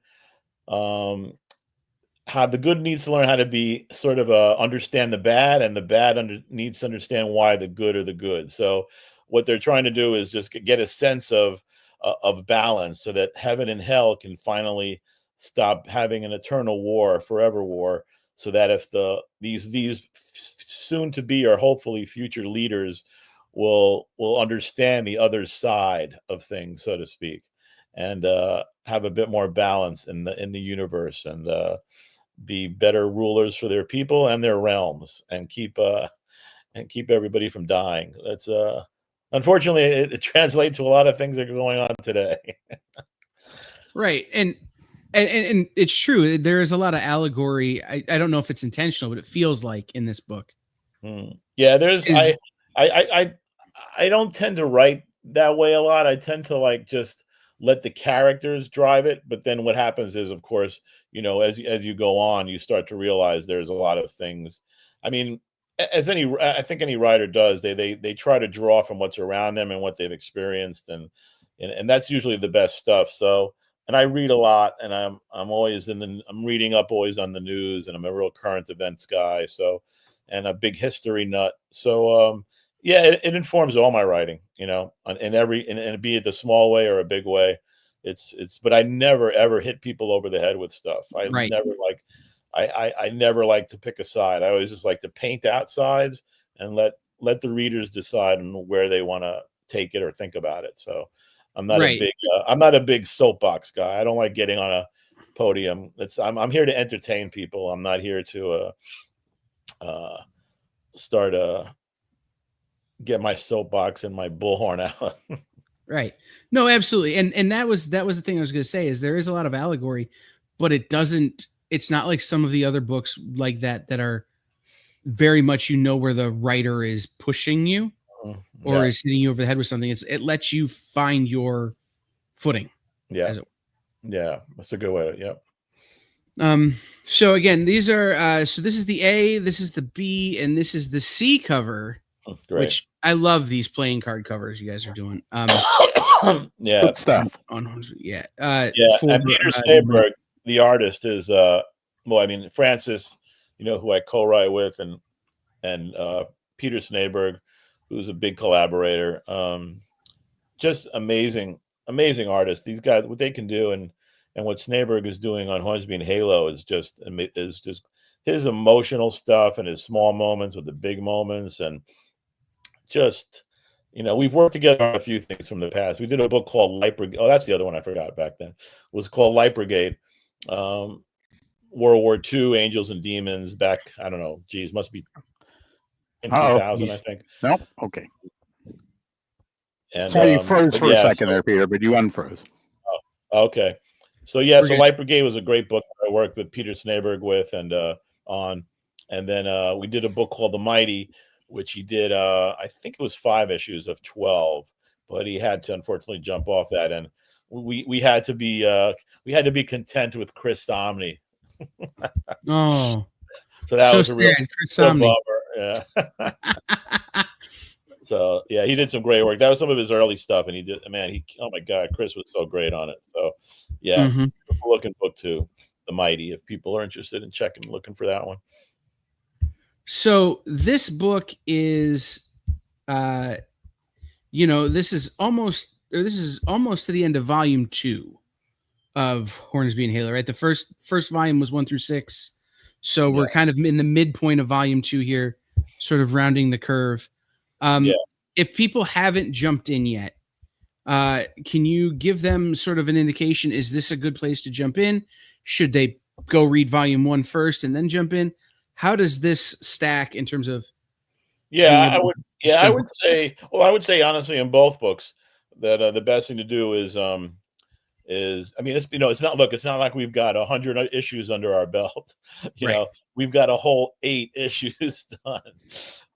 how the good needs to learn how to be sort of understand the bad, and the bad needs to understand why the good are the good. So what they're trying to do is just get a sense of balance, so that heaven and hell can finally stop having an eternal war, forever war, so that if these soon to be or hopefully future leaders will understand the other side of things, so to speak, and have a bit more balance in the universe, and be better rulers for their people and their realms, and keep everybody from dying. That's unfortunately, it translates to a lot of things that are going on today. Right. And it's true. There is a lot of allegory. I don't know if it's intentional, but it feels like in this book. Yeah, I don't tend to write that way a lot. I tend to just let the characters drive it. But then what happens is, of course, as you go on, you start to realize there's a lot of things. I mean, I think any writer does, they try to draw from what's around them and what they've experienced, and that's usually the best stuff. So, and I read a lot, and I'm always I'm reading up always on the news, and I'm a real current events guy. So, and a big history nut. So, yeah, it informs all my writing, and be it the small way or a big way. But I never ever hit people over the head with stuff. I never like to pick a side. I always just like to paint out sides and let the readers decide on where they want to take it or think about it. So I'm not I'm not a big soapbox guy. I don't like getting on a podium. I'm here to entertain people. I'm not here to get my soapbox and my bullhorn out. Right. No, absolutely. And that was the thing I was going to say, is there is a lot of allegory, but it's not like some of the other books like that are very much, where the writer is pushing you or is hitting you over the head with something. It lets you find your footing. Yeah. Yeah. That's a good way to, So again, these are so this is the A, this is the B, and this is the C cover, Great. which I love these playing card covers you guys are doing. Yeah. Good stuff. On Hornsby, yeah. Yeah, and Peter Snaberg, the artist, is well, I mean, Francis, who I co-write with, and Peter Snaberg, who's a big collaborator. Just amazing artists. These guys, what they can do, and what Snaberg is doing on Hornsby and Halo is just his emotional stuff and his small moments with the big moments, and just we've worked together on a few things from the past. We did a book called Light Brigade. Oh, that's the other one I forgot back then. It was called Light Brigade. World War II, Angels and Demons. Back, I don't know. Geez, must be in 2000, I think. Nope. Okay. And so you froze for a second there, Peter, but you unfroze. Oh, okay. So yeah, so Light Brigade was a great book that I worked with Peter Snaberg with and on. And then we did a book called The Mighty, which he did, I think it was 5 issues of 12, but he had to unfortunately jump off that. And we had to be content with Chris Somney. Oh, so that was a real Chris Somney. Bummer. Yeah. So yeah, he did some great work. That was some of his early stuff, and oh my God, Chris was so great on it. So yeah, looking book too, The Mighty, if people are interested in looking for that one. So this book is, this is almost to the end of volume 2 of Hornsby and Halo, right? The first volume was 1 through 6, so we're kind of in the midpoint of volume 2 here, sort of rounding the curve. If people haven't jumped in yet, can you give them sort of an indication? Is this a good place to jump in? Should they go read volume 1 first and then jump in? How does this stack in terms of? I would say honestly in both books that the best thing to do is it's not like we've got 100 issues under our belt. We've got a whole 8 issues done.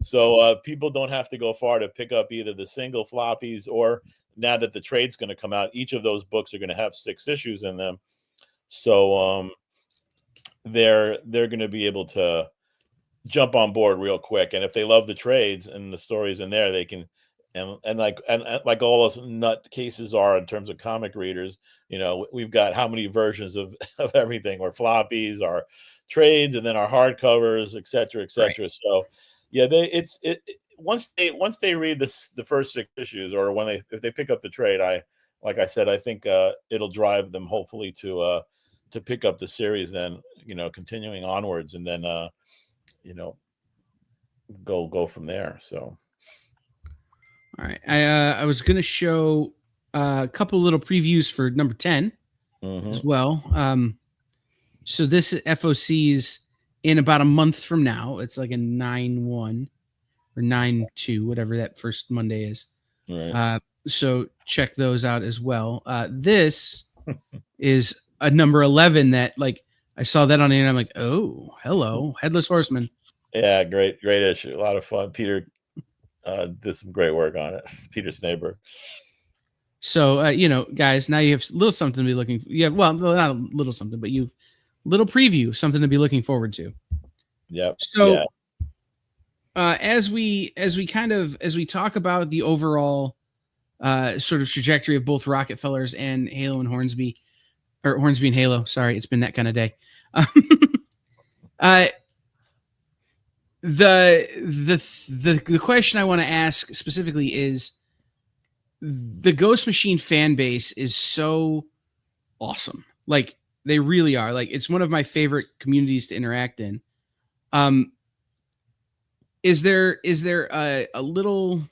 So people don't have to go far to pick up either the single floppies, or now that the trade's going to come out, each of those books are going to have 6 issues in them. So they're going to be able to jump on board real quick. And if they love the trades and the stories in there, they can, and like all those nut cases are in terms of comic readers, we've got how many versions of everything, or floppies, our trades, and then our hardcovers, et cetera, et cetera. Right. So yeah, once they read the first 6 issues, or if they pick up the trade, like I said, I think it'll drive them hopefully to pick up the series, then continuing onwards, and then go from there. So all right, I was going to show a couple little previews for number 10 as well. So this FOC's in about a month from now. It's like a 9/1 or 9/2, whatever that first Monday is. Right. So check those out as well. This is a number 11 that, like, I saw that on the internet. I'm like, oh, hello, Headless Horseman. Yeah, great issue. A lot of fun. Peter did some great work on it. Peter Snaberg. So, guys, now you have a little something to be looking for. Yeah, well, not a little something, but you've little preview, something to be looking forward to. Yep. So, as we talk about the overall sort of trajectory of both Rockefellers and Halo and Hornsby, or Hornsby and Halo. Sorry, it's been that kind of day. The question I want to ask specifically is, the Ghost Machine fan base is so awesome. Like, they really are. Like, it's one of my favorite communities to interact in. Is there a little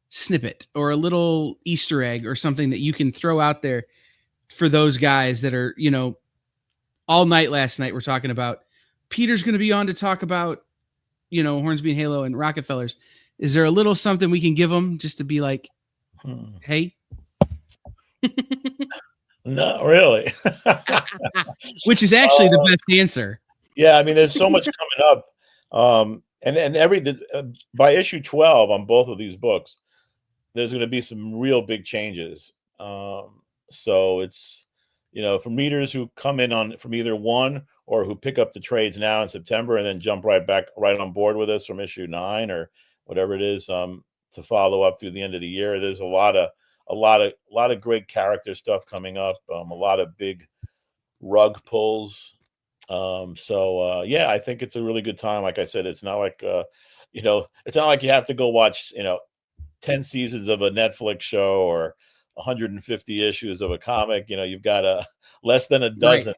snippet or a little Easter egg or something that you can throw out there for those guys that are, all night last night we're talking about, Peter's going to be on to talk about, Hornsby and Halo and Rockefellers. Is there a little something we can give them just to be like, hey? Not really. Which is actually the best answer. Yeah, I mean, there's so much coming up. And by issue 12 on both of these books, there's going to be some real big changes. So it's from readers who come in on from either one or who pick up the trades now in September and then jump right on board with us from issue 9 or whatever it is, to follow up through the end of the year. There's a lot of great character stuff coming up. A lot of big rug pulls. Yeah, I think it's a really good time. Like I said, it's not like it's not like you have to go watch 10 seasons of a Netflix show or 150 issues of a comic. You've got less than a dozen.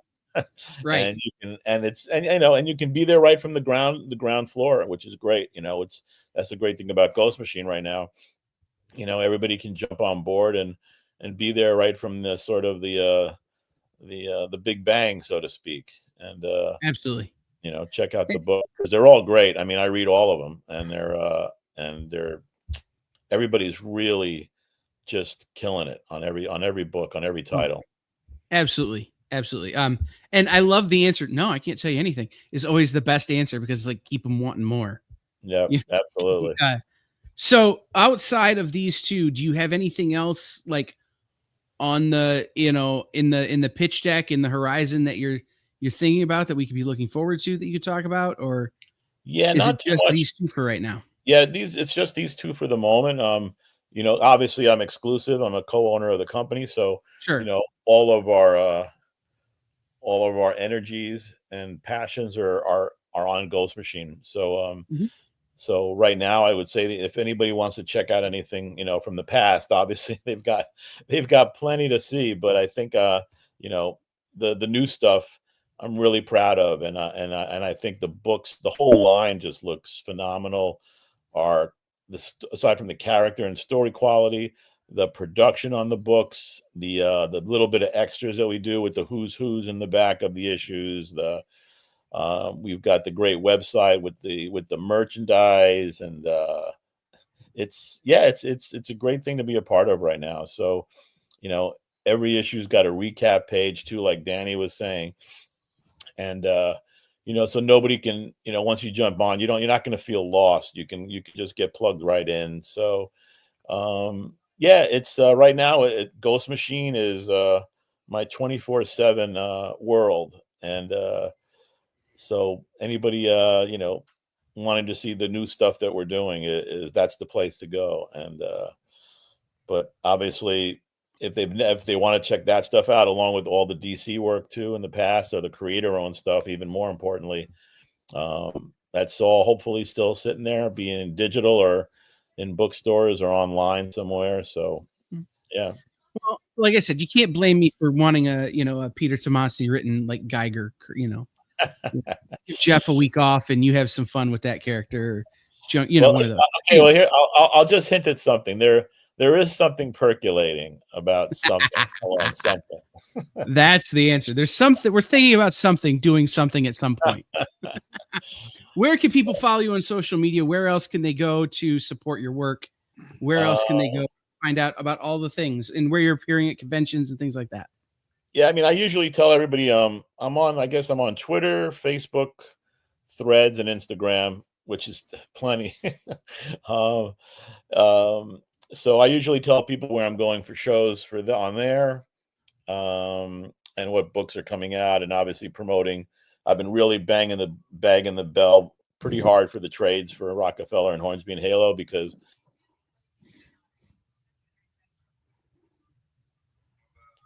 Right. And you can be there right from the ground floor, which is great. That's the great thing about Ghost Machine right now. Everybody can jump on board and be there right from the sort of the big bang, so to speak. And absolutely, check out the book because they're all great. I mean, I read all of them, and they're everybody's really just killing it on every book, on every title. Absolutely. And I love the answer. No, I can't tell you anything. Is always the best answer because it's like keep them wanting more. Yeah, absolutely. So outside of these two, do you have anything else like on the in the pitch deck in the horizon that you're thinking about that we could be looking forward to that you could talk about, or is it just these two for right now? Yeah, it's just these two for the moment. Obviously I'm exclusive. I'm a co-owner of the company, so sure. All of our energies and passions are on Ghost Machine. So so right now I would say that if anybody wants to check out anything, from the past, obviously they've got plenty to see, but I think the new stuff I'm really proud of, and I think the books, the whole line just looks phenomenal. Aside from the character and story quality, the production on the books, the little bit of extras that we do with the who's in the back of the issues, we've got the great website with the merchandise, and it's a great thing to be a part of right now. So every issue's got a recap page too, like Danny was saying, and so nobody can, once you jump on, you're not going to feel lost. You can just get plugged right in. So it's right now Ghost Machine is my 24/7 world, and so anybody wanting to see the new stuff that we're doing that's the place to go. And but obviously if they want to check that stuff out along with all the DC work too in the past, or the creator owned stuff, even more importantly, that's all hopefully still sitting there, being digital or in bookstores or online somewhere. So yeah. Well, like I said, you can't blame me for wanting a Peter Tomasi written like Geiger, give Jeff a week off and you have some fun with that character, one of those. Okay, well here I'll just hint at something. There is something percolating about something. Something. That's the answer. There's something we're thinking about, doing something at some point. Where can people follow you on social media? Where else can they go to support your work? Where else can they go find out about all the things and where you're appearing at conventions and things like that? Yeah, I mean, I usually tell everybody I'm on Twitter, Facebook, Threads, and Instagram, which is plenty. So I usually tell people where I'm going for shows on there, and what books are coming out, and obviously promoting. I've been really banging the bell pretty hard for the trades for Rockefeller and Hornsby and Halo, because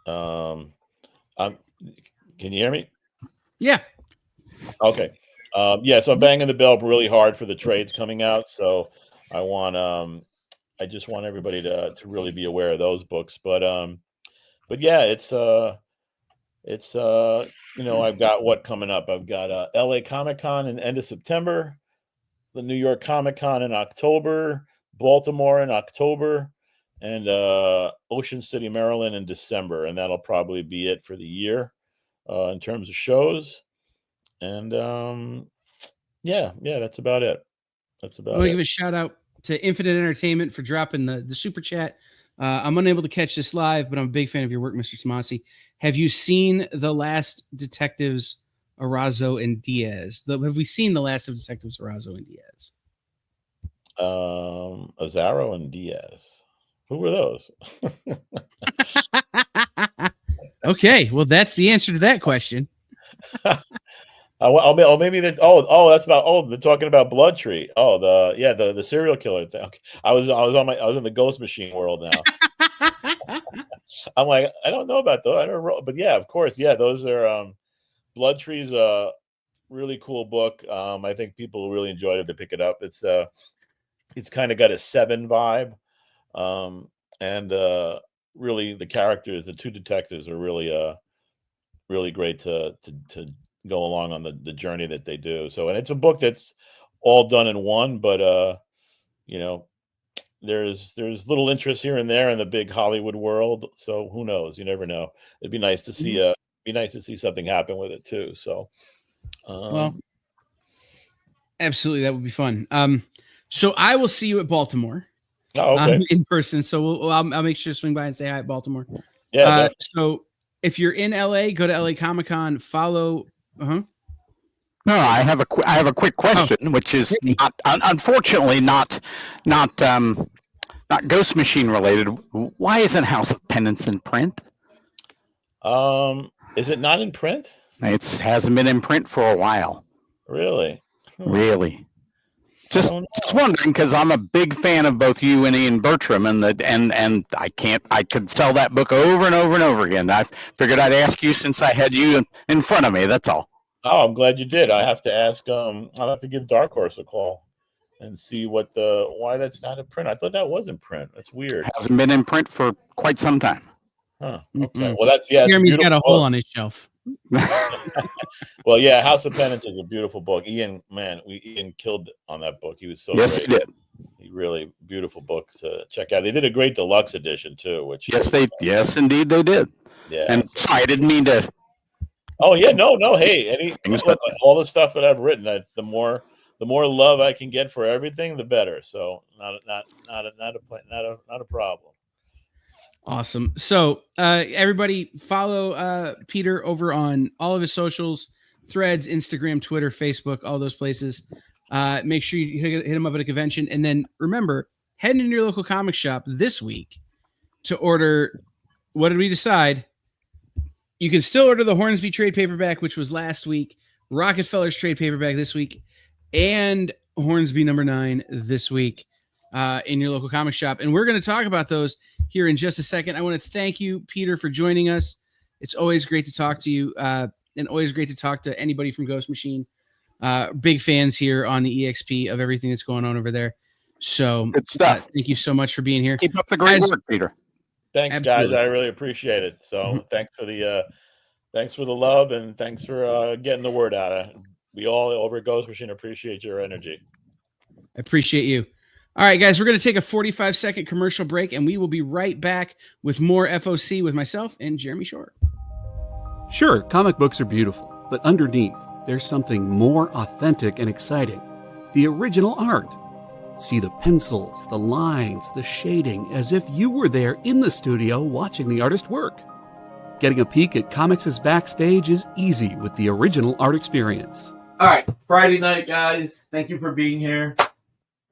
can you hear me? Yeah. Okay. So I'm banging the bell really hard for the trades coming out. So I just want everybody to really be aware of those books. But yeah, it's I've got what coming up. I've got LA Comic Con in end of September, the New York Comic Con in October, Baltimore in October, and Ocean City, Maryland in December. And that'll probably be it for the year in terms of shows. And that's about it. I want to give a shout out to Infinite Entertainment for dropping the super chat. I'm unable to catch this live, but I'm a big fan of your work, Mr. Tomasi. Have you seen The Last Detectives Arazo and Diaz? Have we seen The Last of Detectives Arazo and Diaz? Azaro and Diaz. Who were those? Okay, well, that's the answer to that question. Maybe they're that's about they're talking about Blood Tree. The serial killer thing. Okay. I was in the Ghost Machine world now. I'm like, I don't know about those. I don't, but yeah, of course, yeah, those are Blood Tree's a really cool book. I think people really enjoyed it to pick it up. It's kind of got a Seven vibe, and really the characters, the two detectives, are really great to go along on the journey that they do. So, and it's a book that's all done in one, but there's little interest here and there in the big Hollywood world. So who knows? You never know. It'd be nice to see something happen with it too. So, well, absolutely, that would be fun. So I will see you at Baltimore. Oh, okay. In person. So I'll make sure to swing by and say hi at Baltimore. Yeah. So if you're in LA, go to LA Comic-Con. Follow. No, I have a quick question, which is unfortunately not Ghost Machine related. Why isn't House of Penance in print? Is it not in print? It hasn't been in print for a while. Really? Really? Just wondering, because I'm a big fan of both you and Ian Bertram, and I could sell that book over and over and over again. I figured I'd ask you since I had you in front of me. That's all. Oh, I'm glad you did. I have to ask. I'll have to give Dark Horse a call and see why that's not in print. I thought that was in print. That's weird. It hasn't been in print for quite some time. Huh. Okay. Well, Jeremy's got a hole on his shelf. Well, yeah, House of Penance is a beautiful book. Ian killed on that book. He was so yes, great. He did. He really beautiful book to check out. They did a great deluxe edition too, which yes, indeed they did. Yeah. And sorry, I didn't mean to. Oh yeah, no. Hey, all the stuff that I've written, the more love I can get for everything, the better. So not a problem. Awesome. So everybody follow Peter over on all of his socials, Threads, Instagram, Twitter, Facebook, all those places. Make sure you hit him up at a convention. And then remember, head into your local comic shop this week to order, what did we decide? You can still order the Hornsby trade paperback, which was last week, Rockefeller's trade paperback this week, and Hornsby #9 this week in your local comic shop. And we're going to talk about those here in just a second. I want to thank you, Peter, for joining us. It's always great to talk to you, and always great to talk to anybody from Ghost Machine. Big fans here on the EXP of everything that's going on over there. So thank you so much for being here. Keep up the great work, Peter. Thanks, Absolutely. guys. I really appreciate it. So thanks for the love, and thanks for getting the word out. We all over at Ghost Machine appreciate your energy. I appreciate you. All right, guys, we're going to take a 45-second commercial break, and we will be right back with more FOC with myself and Jeremy Shore. Sure, comic books are beautiful, but underneath, there's something more authentic and exciting. The original art. See the pencils, the lines, the shading, as if you were there in the studio watching the artist work. Getting a peek at comics' backstage is easy with the original art experience. All right, Friday night, guys. Thank you for being here.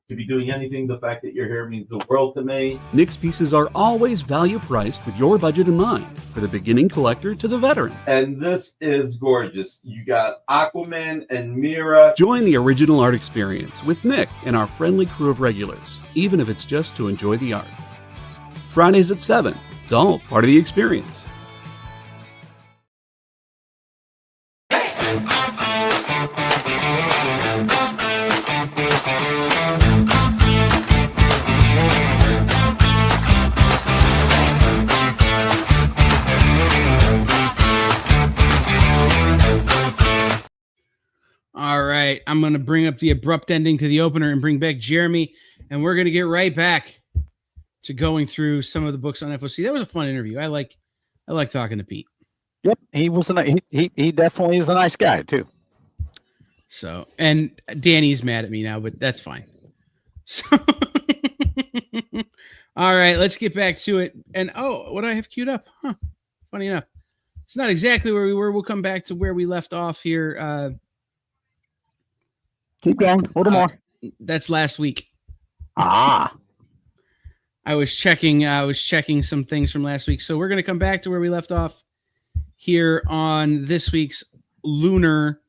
To be doing anything, the fact that you're here means the world to me. Nick's pieces are always value priced with your budget in mind, for the beginning collector to the veteran. And this is gorgeous. You got Aquaman and Mira. Join the original art experience with Nick and our friendly crew of regulars, even if it's just to enjoy the art. Fridays at 7. It's all part of the experience. All right, I'm going to bring up the abrupt ending to the opener and bring back Jeremy, and we're going to get right back to going through some of the books on FOC. That was a fun interview. I like talking to Pete. Yep, he definitely is a nice guy too. So, and Danny's mad at me now, but that's fine. So, all right, let's get back to it. And what do I have queued up? Huh? Funny enough, it's not exactly where we were. We'll come back to where we left off here. Keep going. A little more. That's last week. I was checking some things from last week. So we're going to come back to where we left off here on this week's Lunar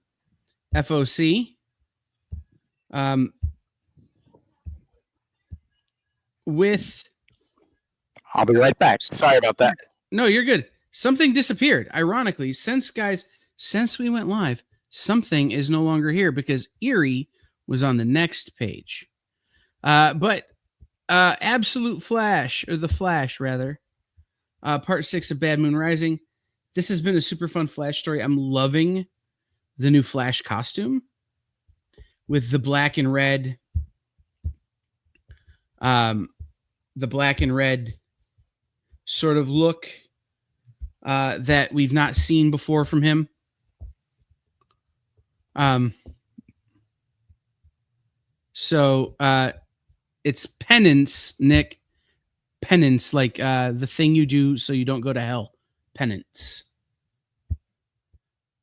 FOC. I'll be right back. Sorry about that. No, you're good. Something disappeared. Ironically, since we went live, something is no longer here because Erie was on the next page. But Absolute Flash, or The Flash, rather, part 6 of Bad Moon Rising. This has been a super fun Flash story. I'm loving the new Flash costume with the black and red. The black and red sort of look that we've not seen before from him. So it's penance, Nick. Penance, like the thing you do so you don't go to hell. Penance.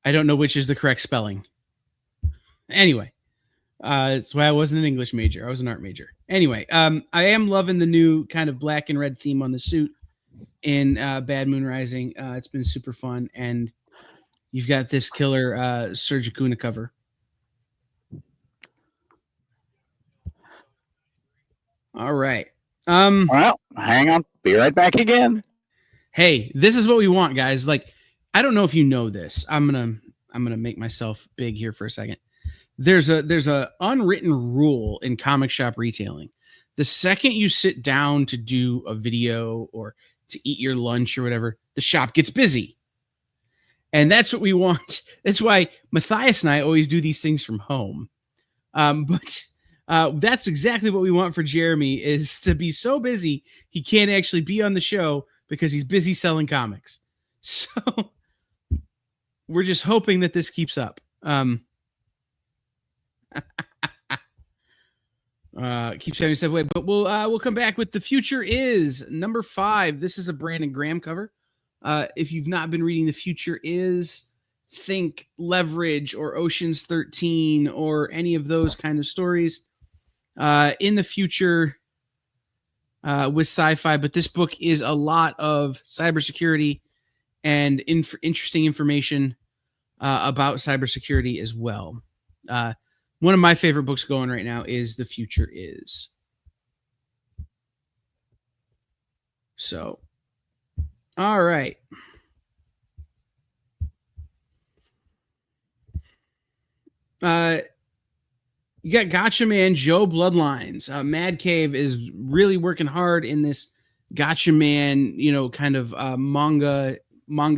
I don't know which is the correct spelling. Anyway, that's why I wasn't an English major. I was an art major. Anyway, I am loving the new kind of black and red theme on the suit in Bad Moon Rising. It's been super fun, and you've got this killer Serge Acuna cover. All right. Well, hang on. Be right back again. Hey, this is what we want, guys. Like, I don't know if you know this. I'm gonna make myself big here for a second. There's a unwritten rule in comic shop retailing. The second you sit down to do a video or to eat your lunch or whatever, the shop gets busy. And that's what we want. That's why Mathias and I always do these things from home. But that's exactly what we want for Jeremy, is to be so busy he can't actually be on the show because he's busy selling comics. So we're just hoping that this keeps up. Keeps having step away, but we'll come back with The Future Is number 5. This is a Brandon Graham cover. If you've not been reading The Future Is, think Leverage or Ocean's 13 or any of those kind of stories in the future with sci-fi. But this book is a lot of cybersecurity and interesting information about cybersecurity as well. One of my favorite books going right now is The Future Is. So, all right. You got Gotcha Man Joe Bloodlines. Mad Cave is really working hard in this Gotcha Man, kind of manga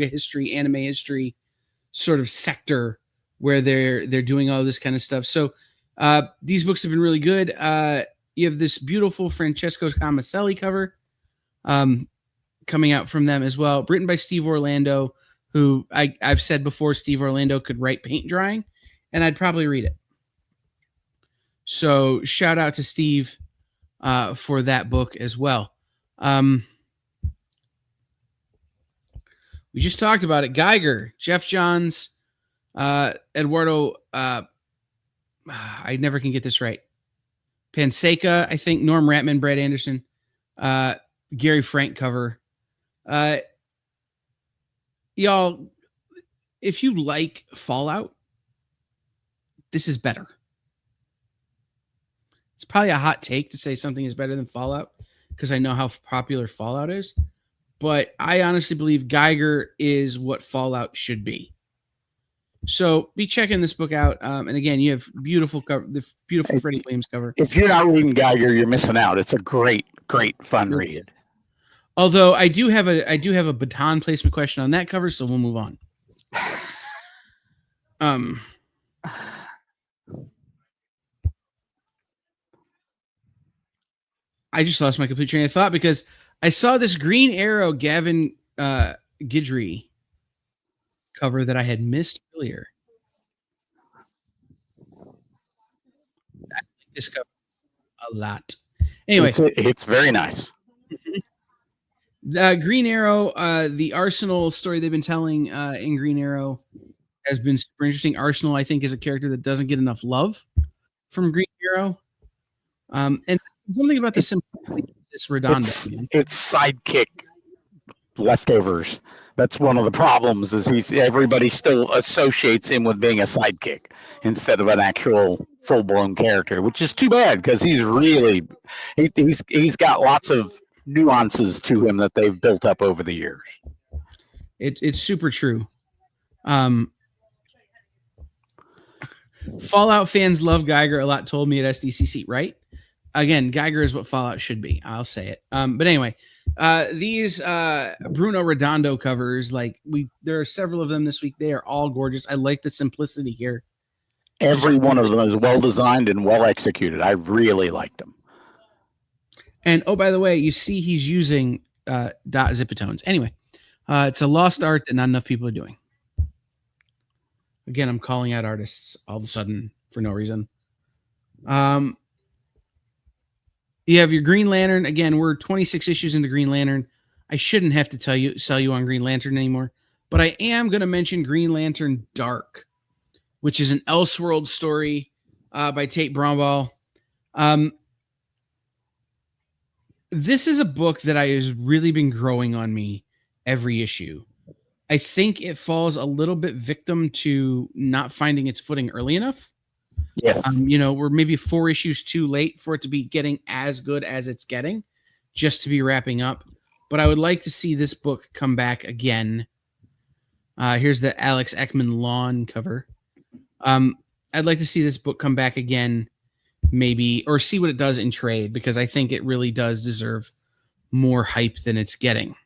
history, anime history sort of sector where they're doing all this kind of stuff. So these books have been really good. You have this beautiful Francesco Tomaselli cover coming out from them as well, written by Steve Orlando, who I've said before, Steve Orlando could write paint drying, and I'd probably read it. So shout out to Steve for that book as well. We just talked about it. Geiger, Jeff Johns, Eduardo, I never can get this right. Panseca, I think, Norm Ratman, Brad Anderson, Gary Frank cover. Y'all, if you like Fallout, this is better. It's probably a hot take to say something is better than Fallout because I know how popular Fallout is. But I honestly believe Geiger is what Fallout should be. So be checking this book out. And again, you have beautiful cover, the beautiful Freddie Williams cover. If you're not reading Geiger, you're missing out. It's a great fun read. Although I do have a baton placement question on that cover, so we'll move on. I just lost my complete train of thought because I saw this Green Arrow Gavin Guidry cover that I had missed earlier. I like this cover a lot. Anyway, it's very nice. Green Arrow, the Arsenal story they've been telling in Green Arrow has been super interesting. Arsenal, I think, is a character that doesn't get enough love from Green Arrow. And something about the simplicity of this Redondo. It's sidekick leftovers, That's one of the problems. Is everybody still associates him with being a sidekick instead of an actual full blown character, which is too bad because he's got lots of nuances to him that they've built up over the years. It's super true. Fallout fans love Geiger a lot. Told me at SDCC, right? Again, Geiger is what Fallout should be. I'll say it. But anyway, these Bruno Redondo covers, there are several of them this week. They are all gorgeous. I like the simplicity here. Every one of them is well designed and well executed. I really liked them. And oh, by the way, you see he's using dot zipatones. Anyway, it's a lost art that not enough people are doing. Again, I'm calling out artists all of a sudden for no reason. You have your Green Lantern. Again, we're 26 issues into Green Lantern. I shouldn't have to sell you on Green Lantern anymore, but I am going to mention Green Lantern Dark, which is an Elseworld story by Tate Brombaugh. This is a book that has really been growing on me every issue. I think it falls a little bit victim to not finding its footing early enough. Yes. We're maybe 4 issues too late for it to be getting as good as it's getting, just to be wrapping up. But I would like to see this book come back again. Here's the Alex Ekman lawn cover. I'd like to see this book come back again, maybe, or see what it does in trade, because I think it really does deserve more hype than it's getting.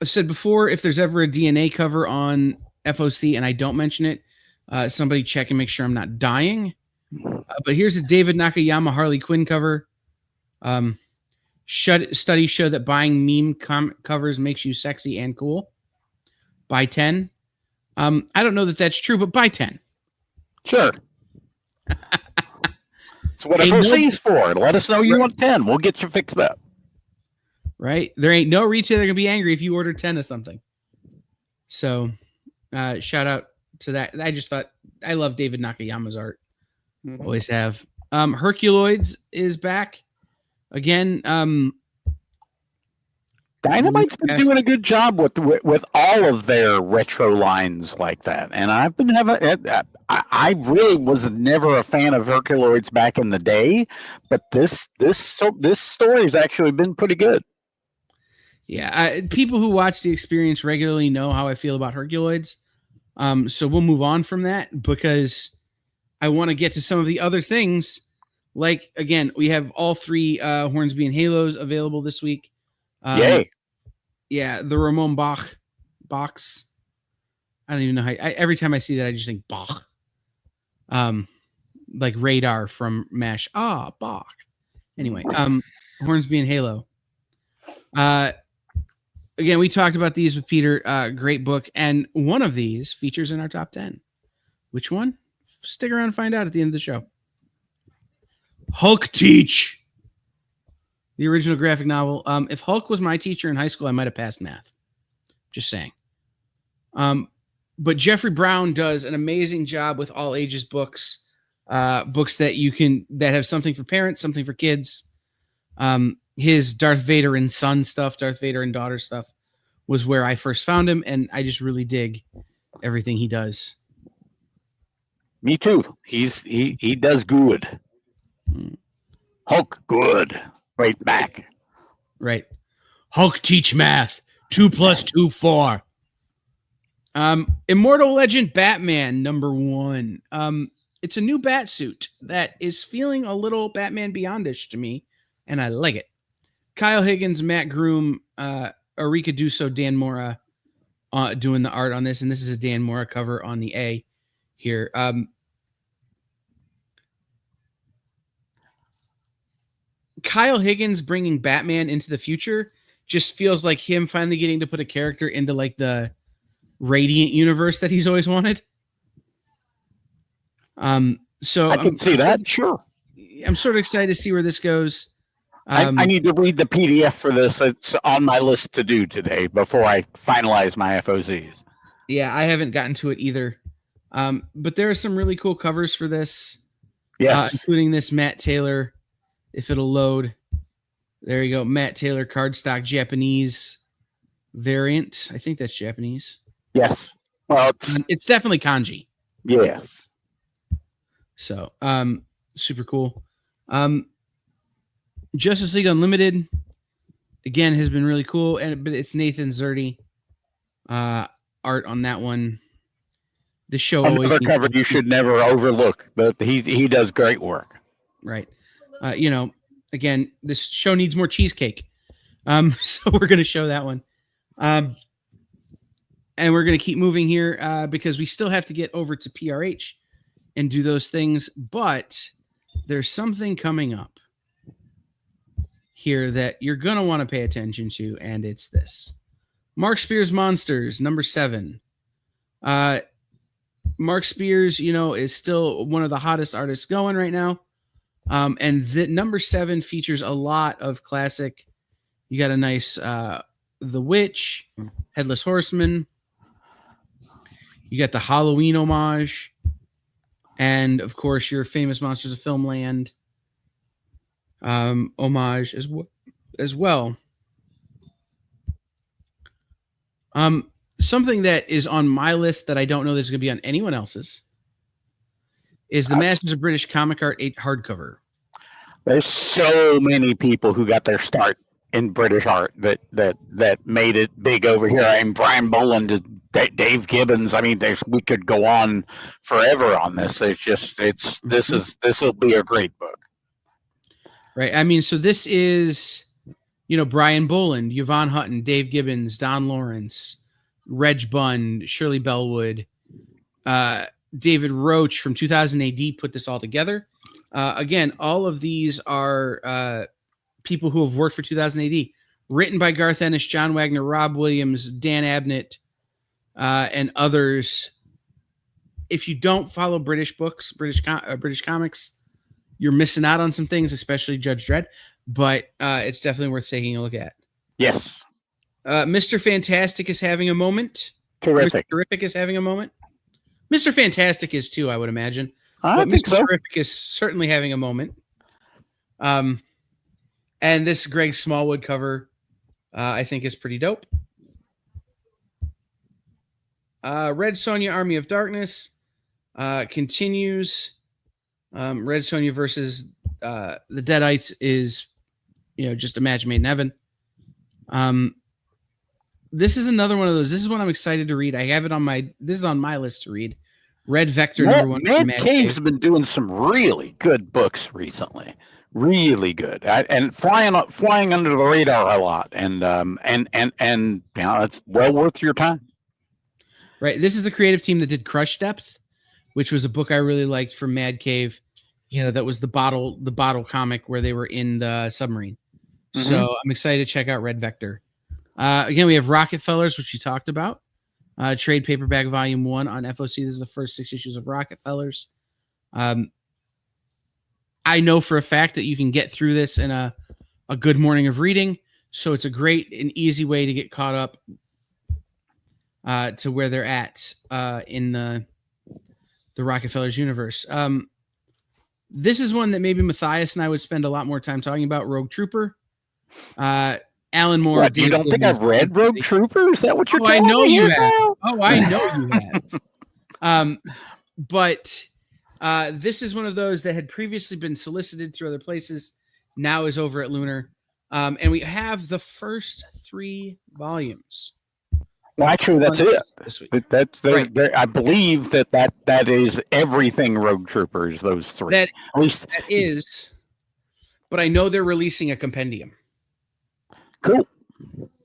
I've said before, if there's ever a DNA cover on FOC and I don't mention it, somebody check and make sure I'm not dying. But here's a David Nakayama Harley Quinn cover. Studies show that buying meme covers makes you sexy and cool. Buy 10. I don't know that that's true, but buy 10. Sure. That's what FOC's for. Let us know you want 10. We'll get you fixed up. Right? There ain't no retailer going to be angry if you order 10 of something. So, shout out to that. I just thought, I love David Nakayama's art. Mm-hmm. Always have. Herculoids is back. Again, Dynamite's been doing a good job with all of their retro lines like that, and I've been having. I really was never a fan of Herculoids back in the day, but this story has actually been pretty good. Yeah, people who watch the experience regularly know how I feel about Herculoids. So we'll move on from that because I want to get to some of the other things. Like, again, we have all 3 Hornsby and Halos available this week. Yay. Yeah, the Ramon Bach box. I don't even know how. Every time I see that, I just think Bach. Like Radar from MASH. Bach. Anyway, Hornsby and Halo. Again, we talked about these with Peter. Great book. And one of these features in our top 10. Which one? Stick around and find out at the end of the show. Hulk Teach. The original graphic novel. If Hulk was my teacher in high school, I might have passed math. Just saying. But Jeffrey Brown does an amazing job with all ages books. Books that have something for parents, something for kids. His Darth Vader and son stuff, Darth Vader and daughter stuff was where I first found him, and I just really dig everything he does. Me too. He does good. Hulk good. Right back. Right. Hulk Teach math. 2 + 2 = 4. Immortal Legend Batman #1. It's a new bat suit that is feeling a little Batman Beyondish to me, and I like it. Kyle Higgins, Matt Groom, Erika Dusso, Dan Mora doing the art on this, and this is a Dan Mora cover on the A here. Kyle Higgins bringing Batman into the future just feels like him finally getting to put a character into like the Radiant universe that he's always wanted. So I can see that. Sure. I'm sort of excited to see where this goes. I need to read the PDF for this. It's on my list to do today before I finalize my FOCs. Yeah, I haven't gotten to it either. But there are some really cool covers for this. Yes. Including this Matt Taylor, if it'll load. There you go. Matt Taylor cardstock Japanese variant. I think that's Japanese. Yes. Well, It's definitely kanji. yes. So, super cool. Justice League Unlimited, again, has been really cool, but it's Nathan Zerdy art on that one. The show Another always cover you should never overlook. But he does great work. right. Again, this show needs more cheesecake. So we're going to show that one. And we're going to keep moving here because we still have to get over to PRH and do those things. But there's something coming up here that you're going to want to pay attention to, and it's this. Mark Spears Monsters, number 7. Mark Spears, is still one of the hottest artists going right now. And the number 7 features a lot of classic. You got a nice The Witch, Headless Horseman. You got the Halloween homage. And, of course, your famous Monsters of Filmland homage as well. Something that is on my list that I don't know that's going to be on anyone else's is the Masters of British Comic Art 8 hardcover. There's so many people who got their start in British art that made it big over here. I mean, Brian Boland, Dave Gibbons. I mean, we could go on forever on this. This will be a great book. Right. I mean, so this is, Brian Boland, Yvonne Hutton, Dave Gibbons, Don Lawrence, Reg Bunn, Shirley Bellwood, David Roach from 2000 AD put this all together. Again, all of these are people who have worked for 2000 AD. Written by Garth Ennis, John Wagner, Rob Williams, Dan Abnett, and others. If you don't follow British books, British comics, you're missing out on some things, especially Judge Dredd. But it's definitely worth taking a look at. Yes. Mr. Fantastic is having a moment. Terrific. Mr. Terrific is having a moment. Mr. Fantastic is too, I would imagine. I think Mr. so. Terrific is certainly having a moment. And this Greg Smallwood cover, I think, is pretty dope. Red Sonja Army of Darkness continues. Red Sonja versus the Deadites is, just a match made in heaven. This is another one of those. This is one I'm excited to read. I have it this is on my list to read. Red Vector number 1. Mad Cave's been doing some really good books recently. Really good. And flying under the radar a lot. And it's well worth your time. Right. This is the creative team that did Crush Depth, which was a book I really liked from Mad Cave. That was the bottle comic where they were in the submarine. Mm-hmm. So I'm excited to check out Red Vector. Again, we have Rockefellers, which you talked about. Trade paperback volume 1 on FOC. This is the first 6 issues of Rockefellers. I know for a fact that you can get through this in a good morning of reading. So it's a great and easy way to get caught up to where they're at in the Rockefellers universe. This is one that maybe Matthias and I would spend a lot more time talking about. Rogue Trooper. Alan Moore. What, you don't think I've read Rogue Trooper? Is that what you're telling me? I know you have. Now? Oh, I know you have. But this is one of those that had previously been solicited through other places. Now is over at Lunar. And we have the first 3 volumes. Well, actually, that's it. This week. That's right. I believe that is everything Rogue Troopers, those 3. At least that is. But I know they're releasing a compendium. Cool.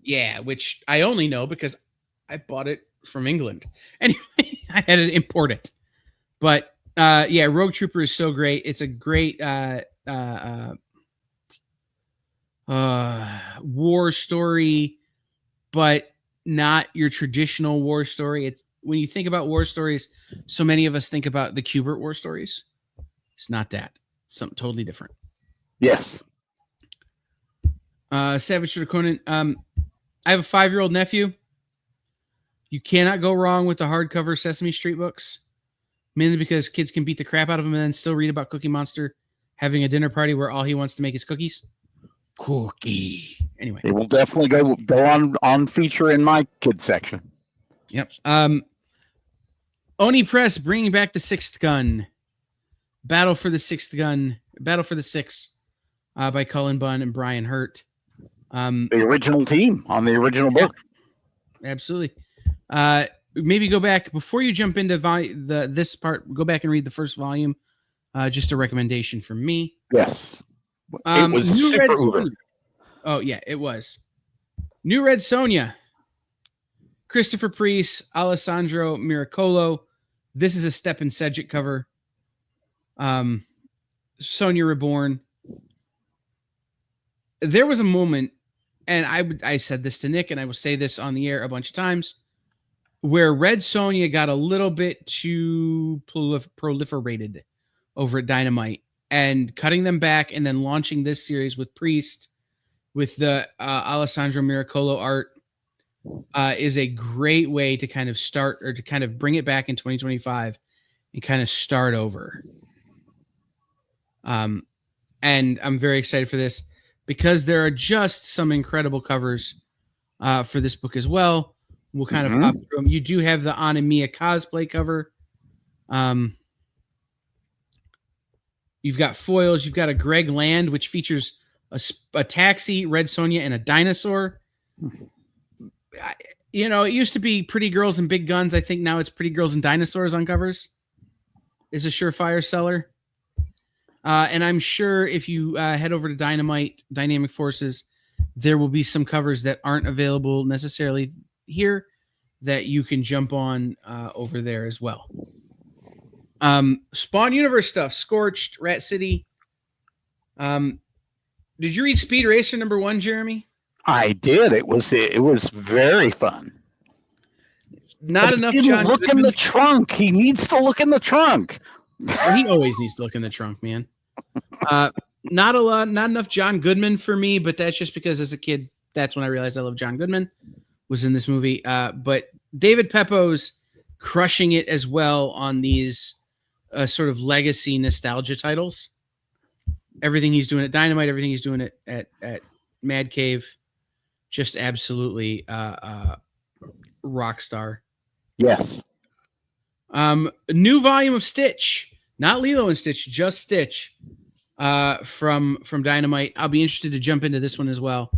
Yeah, which I only know because I bought it from England. Anyway, I had to import it. But Rogue Trooper is so great. It's a great war story, but not your traditional war story. It's when you think about war stories, so many of us think about the Kubert war stories. It's not that. It's something totally different. Yes. Savage to the Conan. I have a 5-year-old nephew. You cannot go wrong with the hardcover Sesame Street books, mainly because kids can beat the crap out of them and then still read about Cookie Monster having a dinner party where all he wants to make is cookies. Cookie. Anyway, It will definitely go on feature in my kids section. yep. Oni Press bringing back the Sixth Gun. Battle for the Six by Cullen Bunn and Brian Hurt. The original team on the original book. Absolutely. Maybe go back before you jump into this part. Go back and read the first volume. Just a recommendation from me. Yes, it was New super Red uber. Sonja. Oh yeah, it was. New Red Sonja. Christopher Priest, Alessandro Miracolo. This is a Stepan Sedgwick cover. Sonja Reborn. There was a moment, and I said this to Nick, and I will say this on the air a bunch of times, where Red Sonja got a little bit too proliferated over at Dynamite, and cutting them back and then launching this series with Priest, with the Alessandro Miracolo art, is a great way to kind of start or to kind of bring it back in 2025 and kind of start over. And I'm very excited for this because there are just some incredible covers for this book as well. We'll kind of pop through them. You do have the Anamiya cosplay cover. You've got foils. You've got a Greg Land, which features a taxi, Red Sonja, and a dinosaur. It used to be Pretty Girls and Big Guns. I think now it's Pretty Girls and Dinosaurs on covers. Is a surefire seller. And I'm sure if you head over to Dynamic Forces, there will be some covers that aren't available necessarily here that you can jump on over there as well. Spawn Universe stuff, Scorched, Rat City. Did you read Speed Racer #1, Jeremy? I did. It was very fun. Not but enough. He John look Goodman. in the trunk. He needs to look in the trunk. Well, he always needs to look in the trunk, man. Not enough John Goodman for me, but that's just because as a kid, that's when I realized I love John Goodman. Was in this movie, but David Peppo's crushing it as well on these sort of legacy nostalgia titles. Everything he's doing at Dynamite, everything he's doing at Mad Cave, just absolutely rock star. Yes. New volume of Stitch, not Lilo and Stitch, just Stitch, from Dynamite. I'll be interested to jump into this one as well.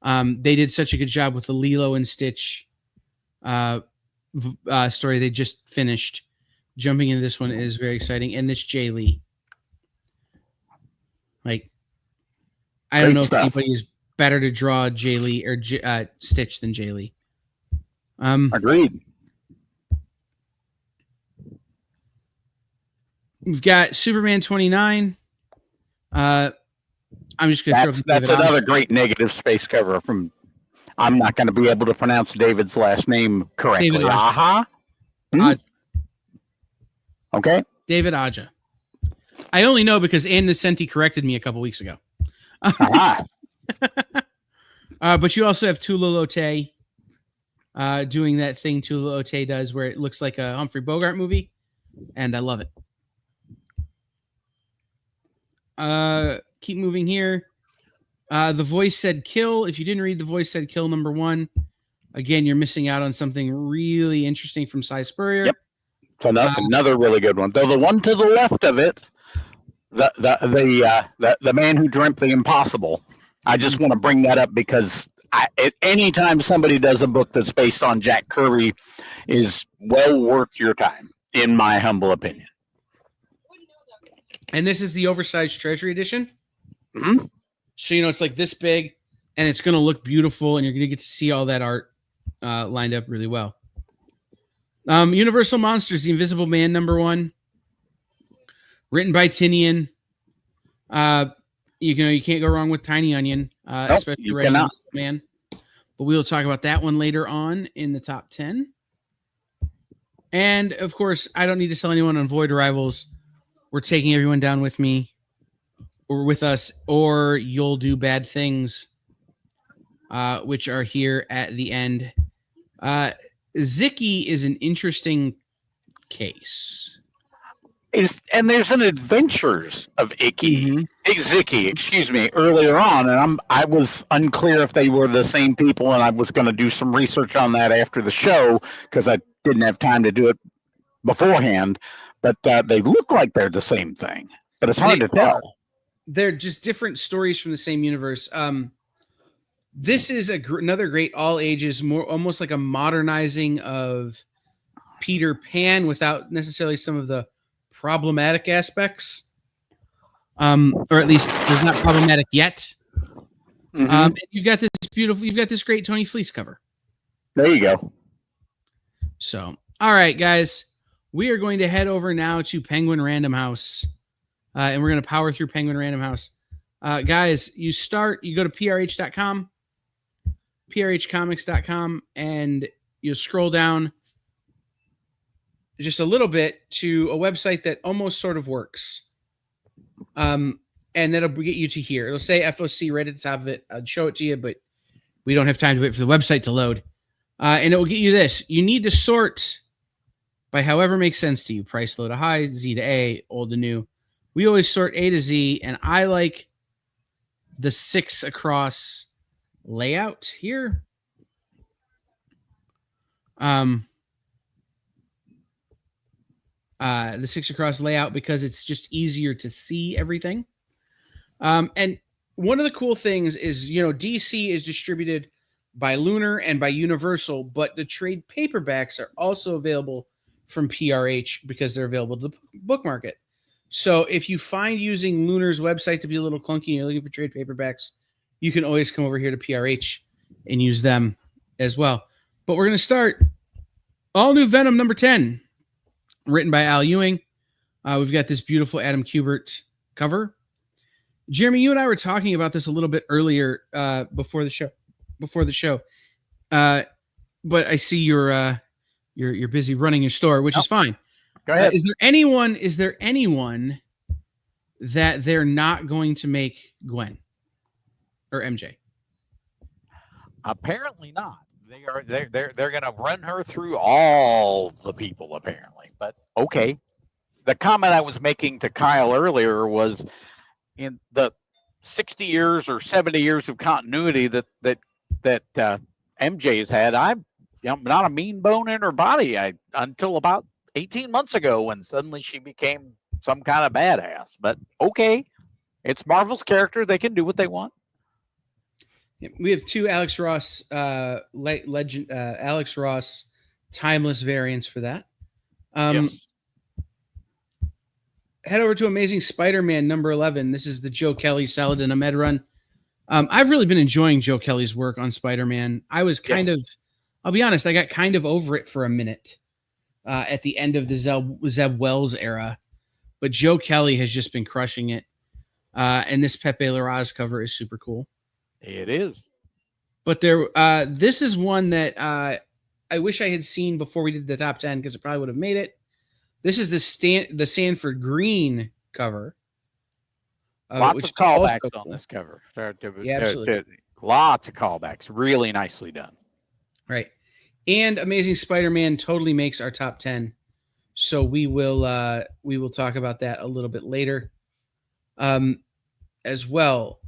They did such a good job with the Lilo and Stitch story they just finished. Jumping into this one is very exciting, and this Jay Lee. I don't know if anybody is better to draw Jay Lee or Stitch than Jay Lee. Agreed. We've got Superman 29. I'm just going to That's another great negative space cover from. I'm not going to be able to pronounce David's last name correctly. David Aja. Aha. Okay. David Aja. I only know because Ann Nesenti corrected me a couple weeks ago. But you also have Tula Lotte doing that thing Tula Lotte does where it looks like a Humphrey Bogart movie, and I love it. Keep moving here. The Voice Said Kill. If you didn't read The Voice Said Kill #1, again, you're missing out on something really interesting from Cy Spurrier. Yep. So another really good one. Though the one to the left of it, the man who dreamt the impossible. I just want to bring that up because anytime somebody does a book that's based on Jack Kirby is well worth your time, in my humble opinion. And this is the oversized Treasury edition. Mm-hmm. So, it's like this big, and it's going to look beautiful, and you're going to get to see all that art lined up really well. Universal Monsters, The Invisible Man #1. Written by Tinian. You can't go wrong with Tiny Onion, especially Red Man. But we will talk about that one later on in the top 10. And, of course, I don't need to sell anyone on Void Rivals. We're taking everyone down with me or with us, or You'll Do Bad Things, which are here at the end. Zicky is an interesting case. And there's an Adventures of Mhm. Zicky, excuse me, earlier on, and I was unclear if they were the same people, and I was going to do some research on that after the show because I didn't have time to do it beforehand. But they look like they're the same thing, but it's hard They to tell. are. They're just different stories from the same universe. This is another great all ages, more almost like a modernizing of Peter Pan without necessarily some of the problematic aspects. Or at least there's not problematic yet. And you've got this great Tony Fleece cover. There you go. So, all right, guys, we are going to head over now to Penguin Random House, and we're going to power through Penguin Random House. Guys, you go to prh.com, prhcomics.com, and you scroll down just a little bit to a website that almost sort of works. And that'll get you to here. It'll say FOC right at the top of it. I'd show it to you, but we don't have time to wait for the website to load. And it will get you this. You need to sort by however makes sense to you. Price low to high, Z to A, old to new. We always sort A to Z, and I like the 6 across layout here. The 6 across layout because it's just easier to see everything. And one of the cool things is, DC is distributed by Lunar and by Universal, but the trade paperbacks are also available from PRH because they're available to the book market. So if you find using Lunar's website to be a little clunky and you're looking for trade paperbacks, you can always come over here to PRH and use them as well. But we're going to start all new Venom number 10, written by Al Ewing. We've got this beautiful Adam Kubert cover. Jeremy, you and I were talking about this a little bit earlier before the show. But I see you're busy running your store, which is fine. Go ahead. Is there anyone that they're not going to make Gwen or MJ? Apparently not. They're going to run her through all the people apparently. But okay. The comment I was making to Kyle earlier was in the 60 years or 70 years of continuity that MJ has had, I'm not a mean bone in her body until about 18 months ago when suddenly she became some kind of badass. But okay, it's Marvel's character. They can do what they want. We have 2 Alex Ross Alex Ross timeless variants for that. Yes. Head over to Amazing Spider-Man number 11. This is the Joe Kelly Saladin Ahmed run. I've really been enjoying Joe Kelly's work on Spider-Man. I was I'll be honest, I got kind of over it for a minute at the end of the Zeb Wells era. But Joe Kelly has just been crushing it. And this Pepe Larraz cover is super cool. It is. But this is one that I wish I had seen before we did the top 10 because it probably would have made it. This is the Sanford Green cover. Lots of callbacks on this cover. Yeah, absolutely. Lots of callbacks. Really nicely done. Right. And Amazing Spider-Man totally makes our top 10. So we will talk about that a little bit later. As well.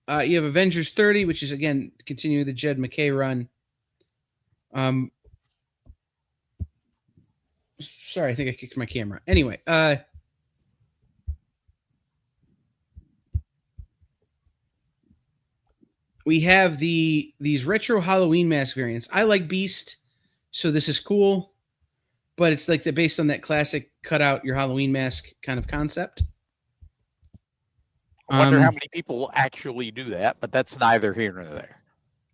You have Avengers 30, which is again continuing the Jed McKay run. Sorry, I think I kicked my camera. Anyway, we have these retro Halloween mask variants. I like Beast, so this is cool, but it's like based on that classic cut out your Halloween mask kind of concept. I wonder how many people will actually do that, but that's neither here nor there.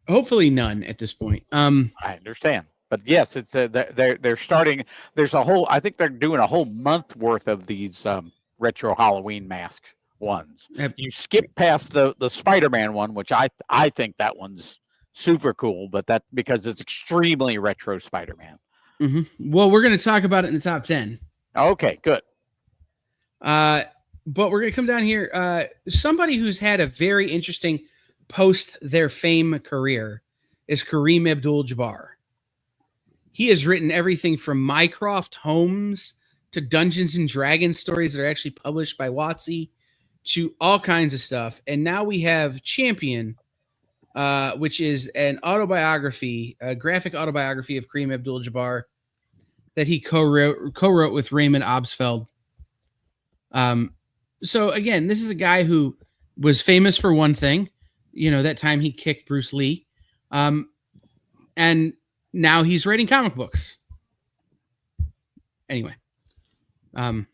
Hopefully none at this point. I understand. But yes, it's they're starting. There's a whole. I think they're doing a whole month worth of these retro Halloween mask ones. You skip past the Spider-Man one, which I think that one's super cool, but that because it's extremely retro Spider-Man. Mm-hmm. Well, we're going to talk about it in the top 10. Okay, good. But we're going to come down here. Somebody who's had a very interesting post their fame career is Kareem Abdul-Jabbar. He has written everything from Mycroft Holmes to Dungeons and Dragons stories that are actually published by WotC to all kinds of stuff. And now we have Champion, which is an autobiography, a graphic autobiography of Kareem Abdul-Jabbar that he co-wrote with Raymond Obsfeld. So again, this is a guy who was famous for one thing, that time he kicked Bruce Lee. And now he's writing comic books. Anyway, I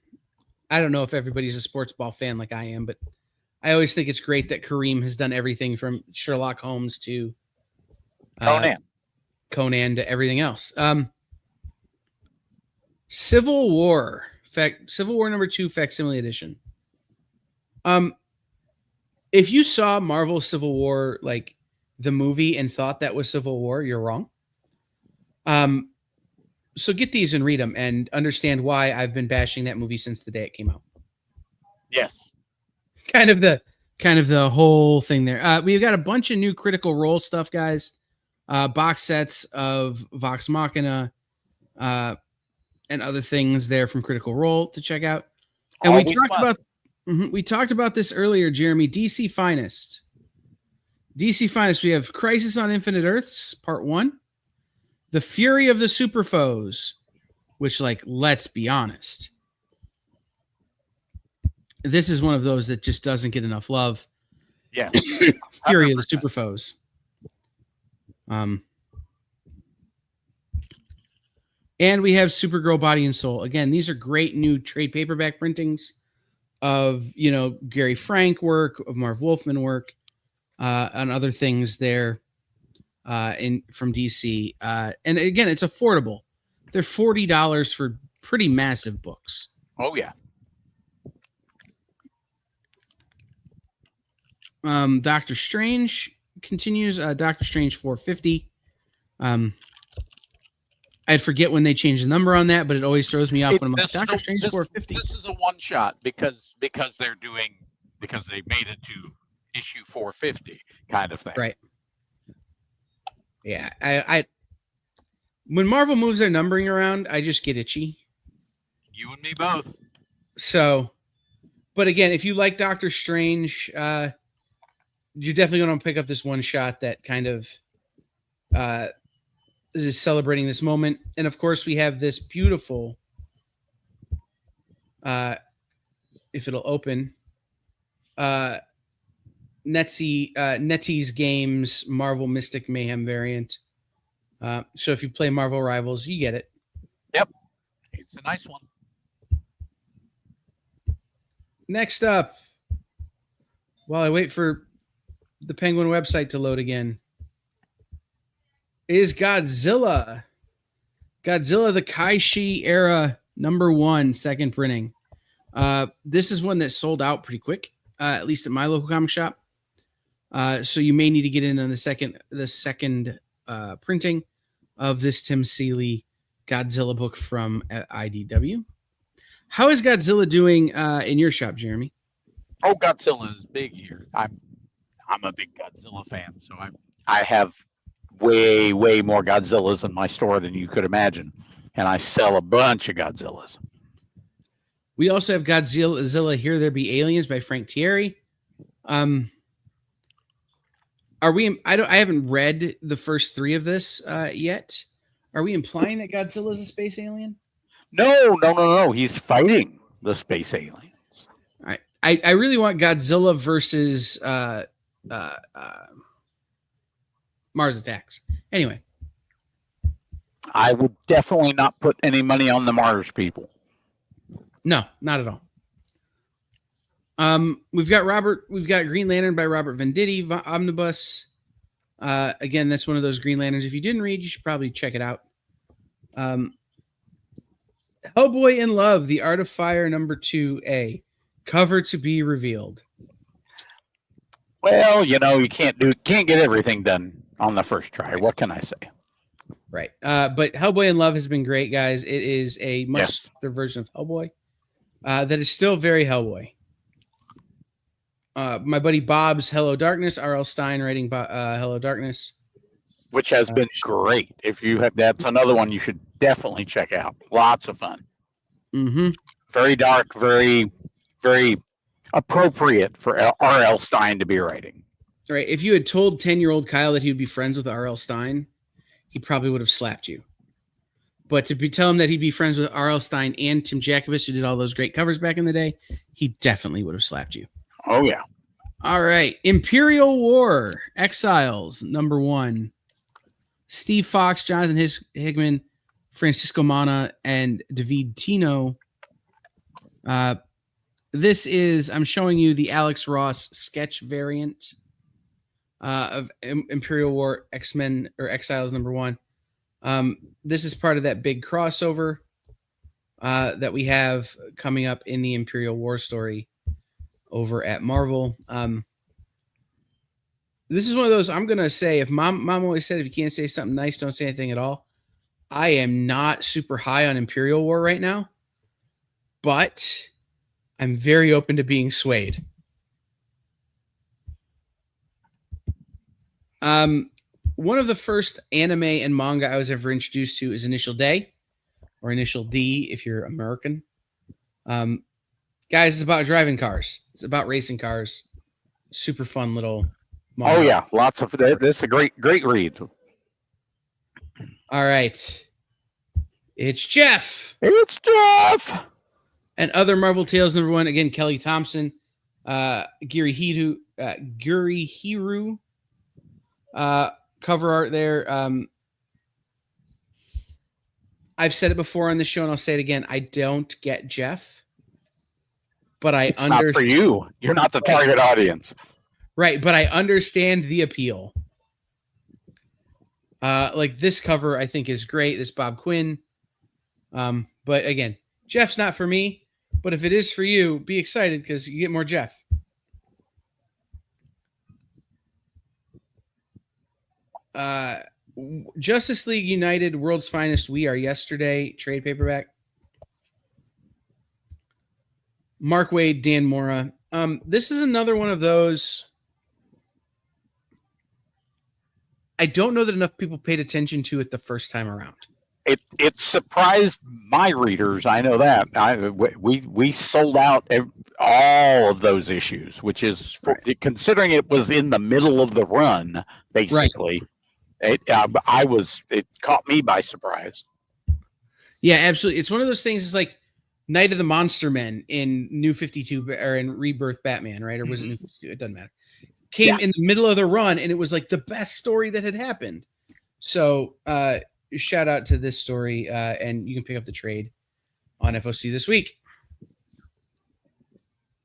don't know if everybody's a sports ball fan like I am, but I always think it's great that Kareem has done everything from Sherlock Holmes to Conan to everything else. Civil War number 2 facsimile edition. If you saw Marvel Civil War, like the movie, and thought that was Civil War, you're wrong. So get these and read them and understand why I've been bashing that movie since the day it came out. Yes. Kind of the whole thing there. We've got a bunch of new Critical Role stuff, guys. Box sets of Vox Machina, and other things there from Critical Role to check out. And we talked about this earlier, Jeremy. DC Finest. We have Crisis on Infinite Earths, Part 1. The Fury of the Super Foes, which, let's be honest, this is one of those that just doesn't get enough love. Yes. Fury of the Super Foes. And we have Supergirl Body and Soul. Again, these are great new trade paperback printings of, Gary Frank work, of Marv Wolfman work, and other things there from DC. And again, it's affordable. They're $40 for pretty massive books. Oh, yeah. Doctor Strange continues. Doctor Strange 450. I forget when they change the number on that, but it always throws me off when I'm like, Doctor Strange 450. This is a one shot because they made it to issue 450 kind of thing. Right. Yeah. I when Marvel moves their numbering around, I just get itchy. You and me both. So, but again, if you like Doctor Strange, you're definitely going to pick up this one shot that kind of is celebrating this moment. And of course, we have this beautiful, if it'll open, NetEase Games Marvel Mystic Mayhem variant. So if you play Marvel Rivals, you get it. Yep. It's a nice one. Next up, while I wait for the Penguin website to load again, is Godzilla. Godzilla, the Kaishi era, #1, second printing. This is one that sold out pretty quick, at least at my local comic shop. So you may need to get in on the second printing of this Tim Seeley Godzilla book from IDW. How is Godzilla doing in your shop, Jeremy? Oh, Godzilla is big here. I'm a big Godzilla fan, so I have way more Godzillas in my store than you could imagine, and I sell a bunch of Godzillas. We also have Godzilla Here There Be Aliens by Frank Thierry. Are we? I haven't read the first 3 of this yet. Are we implying that Godzilla is a space alien? No. He's fighting the space aliens. All right. I really want Godzilla versus Mars Attacks. Anyway. I would definitely not put any money on the Mars people. No, not at all. We've got Green Lantern by Robert Venditti, Omnibus. Again, that's one of those Green Lanterns. If you didn't read, you should probably check it out. Hellboy in Love, The Art of Fire, #2A, cover to be revealed. Well, you can't get everything done on the first try. Right. What can I say? Right. But Hellboy in Love has been great, guys. It is a much softer version of Hellboy that is still very Hellboy. My buddy Bob's Hello Darkness, R.L. Stein writing Hello Darkness, which has been great. If you have, that's another one you should definitely check out. Lots of fun. Mm-hmm. Very dark, very, very appropriate for R.L. Stine to be writing. Right. If you had told 10-year-old Kyle that he would be friends with R.L. Stine, he probably would have slapped you. But to tell him that he'd be friends with R.L. Stine and Tim Jacobus, who did all those great covers back in the day, he definitely would have slapped you. Oh, yeah. All right. Imperial War, Exiles, #1. Steve Fox, Jonathan Higman, Francisco Mana, and David Tino. This is, I'm showing you the Alex Ross sketch variant of Imperial War X-Men or Exiles #1. This is part of that big crossover that we have coming up in the Imperial War story over at Marvel. This is one of those, I'm going to say, if mom always said, if you can't say something nice, don't say anything at all. I am not super high on Imperial War right now, but I'm very open to being swayed. One of the first anime and manga I was ever introduced to is Initial D, or Initial D if you're American. Guys, it's about driving cars. It's about racing cars. Super fun little manga. Oh, yeah. Lots of this is a great read. All right. It's Jeff. It's Jeff. And other Marvel Tales #1. Again, Kelly Thompson, Guri Hiru. Cover art there. I've said it before on the show, and I'll say it again. I don't get Jeff, but I understand. Not for you. You're not the target audience. Right, but I understand the appeal. Like this cover, I think is great. This Bob Quinn. But again, Jeff's not for me. But if it is for you, be excited because you get more Jeff. Justice League United, World's Finest, We Are Yesterday, trade paperback. Mark Waid, Dan Mora. This is another one of those. I don't know that enough people paid attention to it the first time around. It surprised my readers. I know that. We sold out all of those issues, which is considering it was in the middle of the run, basically. Right. It caught me by surprise. Yeah, absolutely. It's one of those things. It's like Night of the Monster Men in New 52 or in Rebirth Batman, right? Or was it New 52? It doesn't matter. Came in the middle of the run, and it was like the best story that had happened. So shout out to this story, and you can pick up the trade on FOC this week.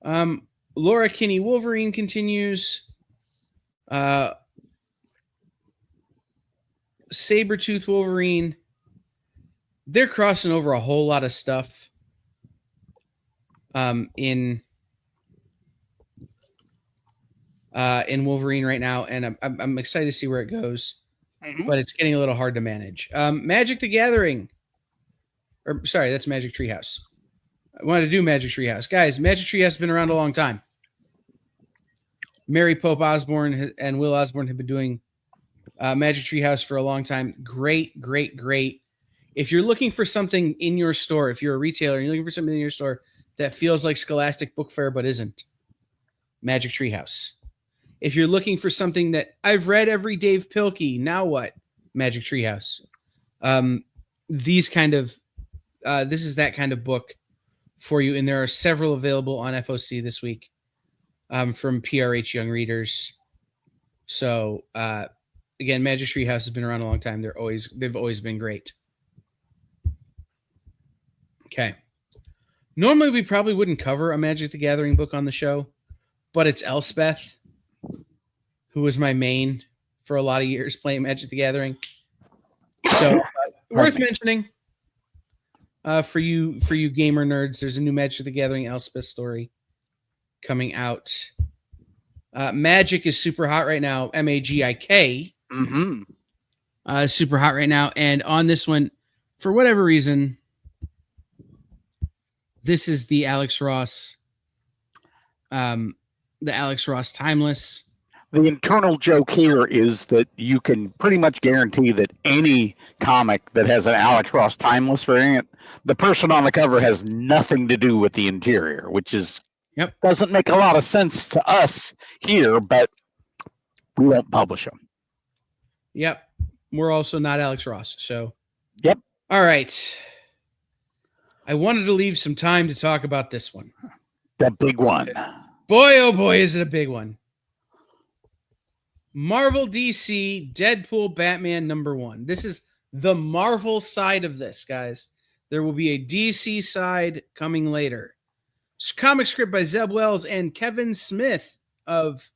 Laura Kinney Wolverine continues. Sabretooth Wolverine. They're crossing over a whole lot of stuff in Wolverine right now, and I'm excited to see where it goes. But it's getting a little hard to manage. Magic the Gathering. Or sorry, that's Magic Treehouse. I wanted to do Magic Treehouse. Guys, Magic Treehouse has been around a long time. Mary Pope Osborne and Will Osborne have been doing Magic Treehouse for a long time. Great. If you're looking for something in your store, if you're a retailer and you're looking for something in your store that feels like Scholastic Book Fair but isn't, Magic Treehouse. If you're looking for something that I've read every Dave Pilkey, now what? Magic Treehouse. This is that kind of book for you, and there are several available on FOC this week from PRH Young Readers. So again, Magic Treehouse has been around a long time. They've always been great. Okay. Normally we probably wouldn't cover a Magic the Gathering book on the show, but it's Elspeth, who was my main for a lot of years playing Magic the Gathering. So worth mentioning for you gamer nerds. There's a new Magic the Gathering Elspeth story coming out. Magic is super hot right now. MAGIK. Super hot right now. And on this one, for whatever reason, this is the Alex Ross. The Alex Ross Timeless. The internal joke here is that you can pretty much guarantee that any comic that has an Alex Ross Timeless variant, the person on the cover has nothing to do with the interior, which is doesn't make a lot of sense to us here, but we won't publish them. Yep. We're also not Alex Ross. So, yep. All right. I wanted to leave some time to talk about this one. The big one. Boy, oh boy, is it a big one. Marvel DC Deadpool Batman #1. This is the Marvel side of this, guys. There will be a DC side coming later. Comic script by Zeb Wells and Kevin Smith of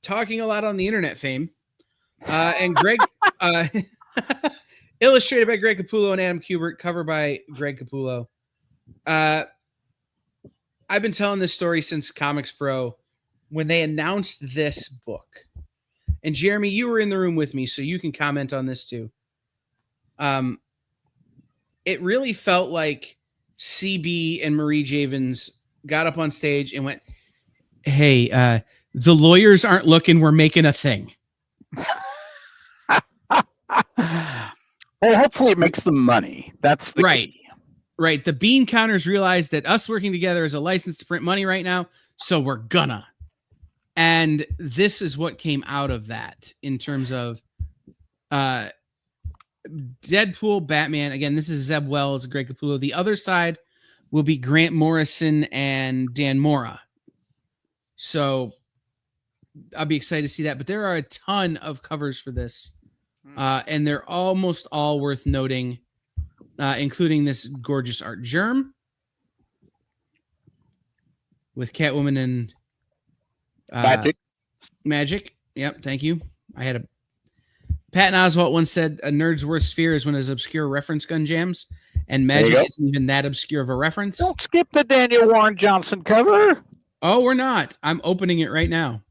Talking a Lot on the Internet fame. And Greg, illustrated by Greg Capullo and Adam Kubert, cover by Greg Capullo. I've been telling this story since Comics Pro when they announced this book. And Jeremy, you were in the room with me, so you can comment on this too. It really felt like CB and Marie Javins got up on stage and went, "Hey, the lawyers aren't looking. We're making a thing." Well, hopefully it makes them money. That's the key. Right. The bean counters realize that us working together is a license to print money right now, so we're gonna. And this is what came out of that in terms of Deadpool, Batman. Again, this is Zeb Wells, Greg Capullo. The other side will be Grant Morrison and Dan Mora. So I'll be excited to see that. But there are a ton of covers for this. And they're almost all worth noting, including this gorgeous art Germ with Catwoman and Magic. Yep, thank you. Patton Oswalt once said a nerd's worst fear is when his obscure reference gun jams, and Magic isn't even that obscure of a reference. Don't skip the Daniel Warren Johnson cover. Oh, we're not. I'm opening it right now.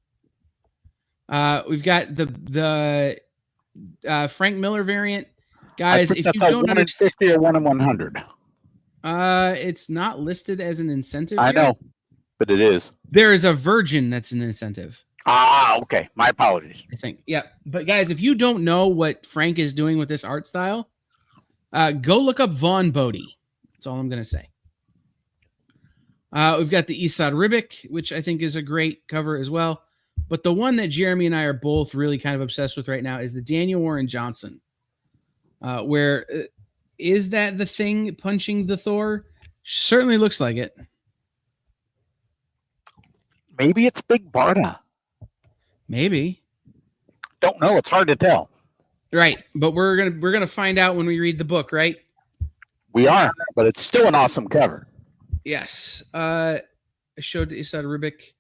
We've got the Frank Miller variant, guys. If you don't understand, 1 in 50 or 1 in 100. It's not listed as an incentive. I know, but it is. There is a Virgin that's an incentive. Okay. My apologies. I think. Yeah, but guys, if you don't know what Frank is doing with this art style, go look up Vaughn Bodie. That's all I'm gonna say. We've got the Esad Ribic, which I think is a great cover as well. But the one that Jeremy and I are both really kind of obsessed with right now is the Daniel Warren Johnson. Where is that the Thing punching the Thor? Certainly looks like it. Maybe it's Big Barda. Maybe. Don't know. It's hard to tell. Right, but we're gonna find out when we read the book, right? We are, but it's still an awesome cover. Yes. I showed Esad Ribic.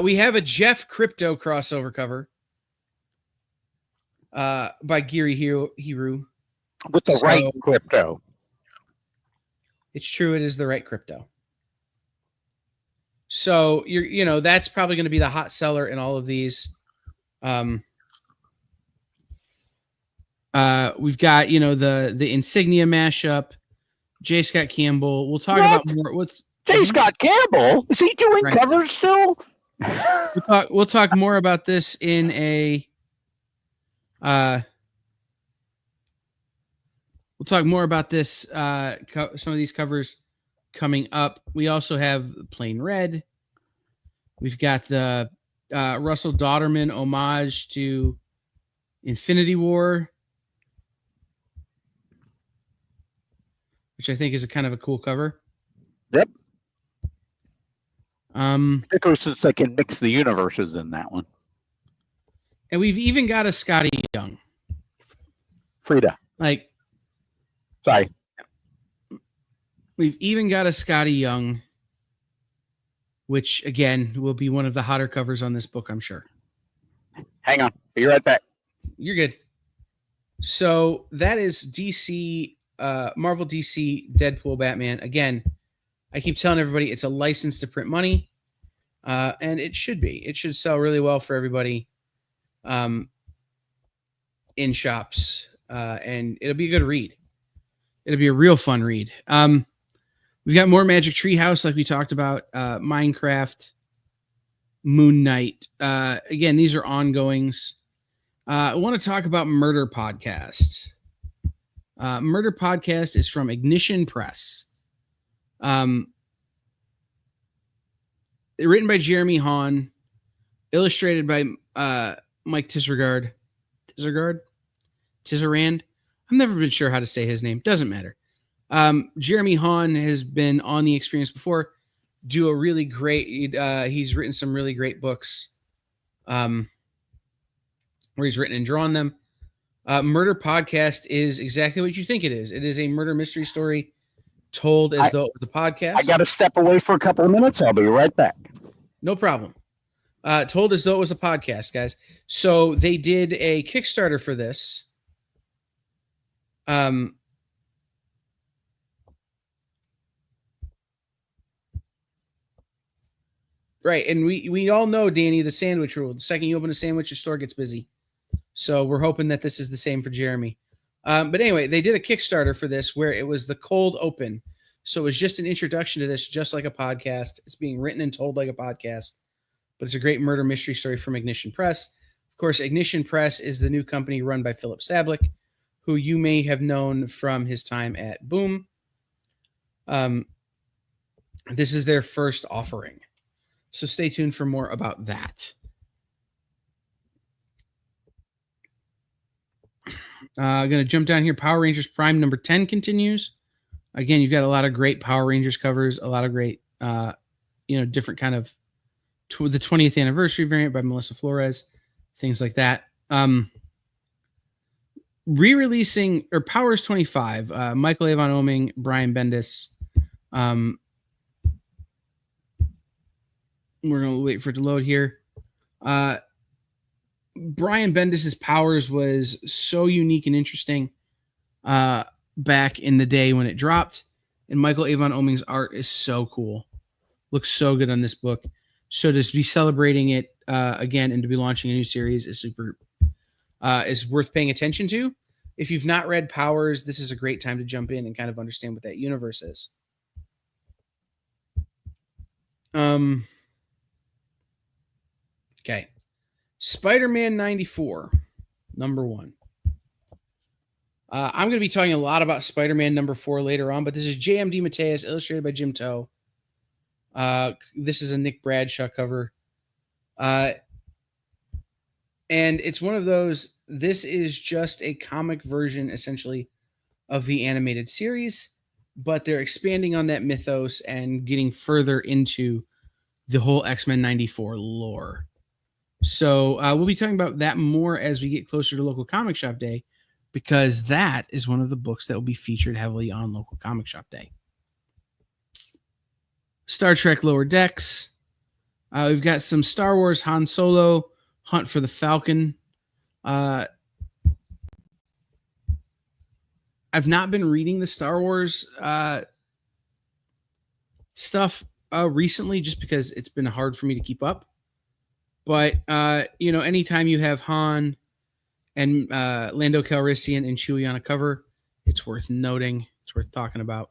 We have a Jeff Crypto crossover cover by Giri Hiru. With the right crypto. It's true. It is the right crypto. So that's probably going to be the hot seller in all of these. We've got, the Insignia mashup, J. Scott Campbell. We'll talk about more. J. Scott Campbell? Is he doing covers still? We'll talk more about this in a we'll talk more about this some of these covers coming up. We also have Plain Red. We've got the Russell Dauterman homage to Infinity War, which I think is a kind of a cool cover. Yep. Particularly since they can mix the universes in that one. And we've even got a Scotty Young. Frida. Sorry. We've even got a Scotty Young, which, again, will be one of the hotter covers on this book, I'm sure. Hang on. Be right back. You're good. So that is DC, Marvel DC, Deadpool, Batman. Again, I keep telling everybody it's a license to print money, and it should be. It should sell really well for everybody in shops, and it'll be a good read. It'll be a real fun read. We've got more Magic Treehouse, like we talked about, Minecraft, Moon Knight. Again, these are ongoings. I want to talk about Murder Podcast. Murder Podcast is from Ignition Press. Written by Jeremy Hahn, illustrated by Mike Tisserand. I've never been sure how to say his name. Doesn't matter. Jeremy Hahn has been on the Experience before. He's written some really great books where he's written and drawn them. Murder Podcast is exactly what you think it is. It is a murder mystery story told as though it was a podcast. I got to step away for a couple of minutes. I'll be right back. No problem. Told as though it was a podcast, guys. So they did a Kickstarter for this. Right, and we all know, Danny, the sandwich rule. The second you open a sandwich, your store gets busy. So we're hoping that this is the same for Jeremy. But anyway, they did a Kickstarter for this where it was the cold open. So it was just an introduction to this, just like a podcast. It's being written and told like a podcast. But it's a great murder mystery story from Ignition Press. Of course, Ignition Press is the new company run by Philip Sablick, who you may have known from his time at Boom. This is their first offering. So stay tuned for more about that. I'm going to jump down here. Power Rangers Prime number 10 continues. Again, you've got a lot of great Power Rangers covers, a lot of great, different kind of the 20th anniversary variant by Melissa Flores, things like that. Re-releasing or Powers 25, Michael Avon Oeming, Brian Bendis. We're going to wait for it to load here. Brian Bendis's Powers was so unique and interesting back in the day when it dropped. And Michael Avon Oeming's art is so cool. Looks so good on this book. So to be celebrating it again and to be launching a new series is is worth paying attention to. If you've not read Powers, this is a great time to jump in and kind of understand what that universe is. Okay. Spider-Man 94, number 1. I'm going to be talking a lot about Spider-Man number 4 later on, but this is JMD Mateus, illustrated by Jim Toe. This is a Nick Bradshaw cover. And it's one of those, this is just a comic version, essentially, of the animated series, but they're expanding on that mythos and getting further into the whole X-Men 94 lore. So we'll be talking about that more as we get closer to Local Comic Shop Day, because that is one of the books that will be featured heavily on Local Comic Shop Day. Star Trek Lower Decks. We've got some Star Wars Han Solo, Hunt for the Falcon. I've not been reading the Star Wars stuff recently just because it's been hard for me to keep up. But, anytime you have Han and Lando Calrissian and Chewie on a cover, it's worth noting. It's worth talking about.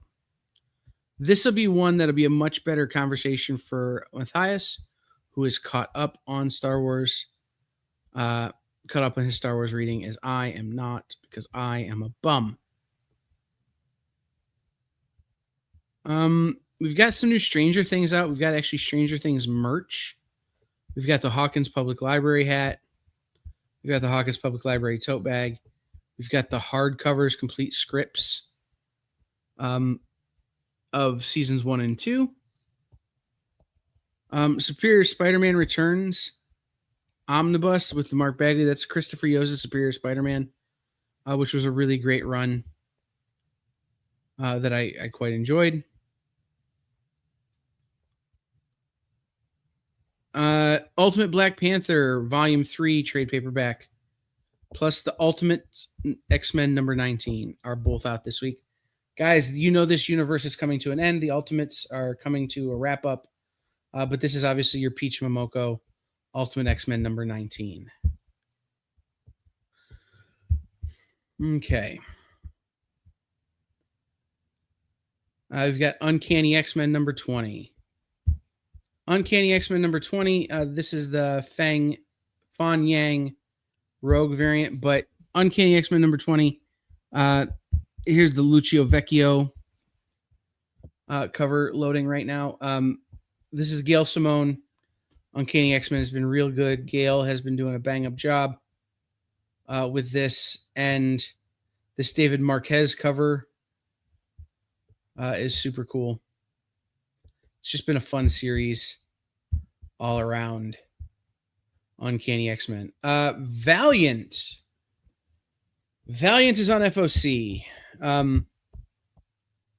This will be one that'll be a much better conversation for Mathias, who is caught up on Star Wars, caught up on his Star Wars reading, as I am not, because I am a bum. We've got some new Stranger Things out. We've got actually Stranger Things merch. We've got the Hawkins Public Library hat. We've got the Hawkins Public Library tote bag. We've got the hardcovers, complete scripts of seasons 1 and 2. Superior Spider-Man Returns omnibus with the Mark Bagley. That's Christopher Yoza's Superior Spider-Man, which was a really great run that I quite enjoyed. Ultimate Black Panther Volume 3 trade paperback, plus the Ultimate X-Men number 19 are both out this week. Guys, this universe is coming to an end. The Ultimates are coming to a wrap-up. But this is obviously your Peach Momoko Ultimate X-Men number 19. Okay. We've got Uncanny X-Men number 20. Uncanny X-Men number 20. This is the Fan Yang Rogue variant, but Uncanny X-Men number 20. Here's the Lucio Vecchio cover loading right now. This is Gail Simone. Uncanny X-Men has been real good. Gail has been doing a bang-up job with this, and this David Marquez cover is super cool. It's just been a fun series all around. Uncanny X-Men. Valiant. Valiant is on FOC.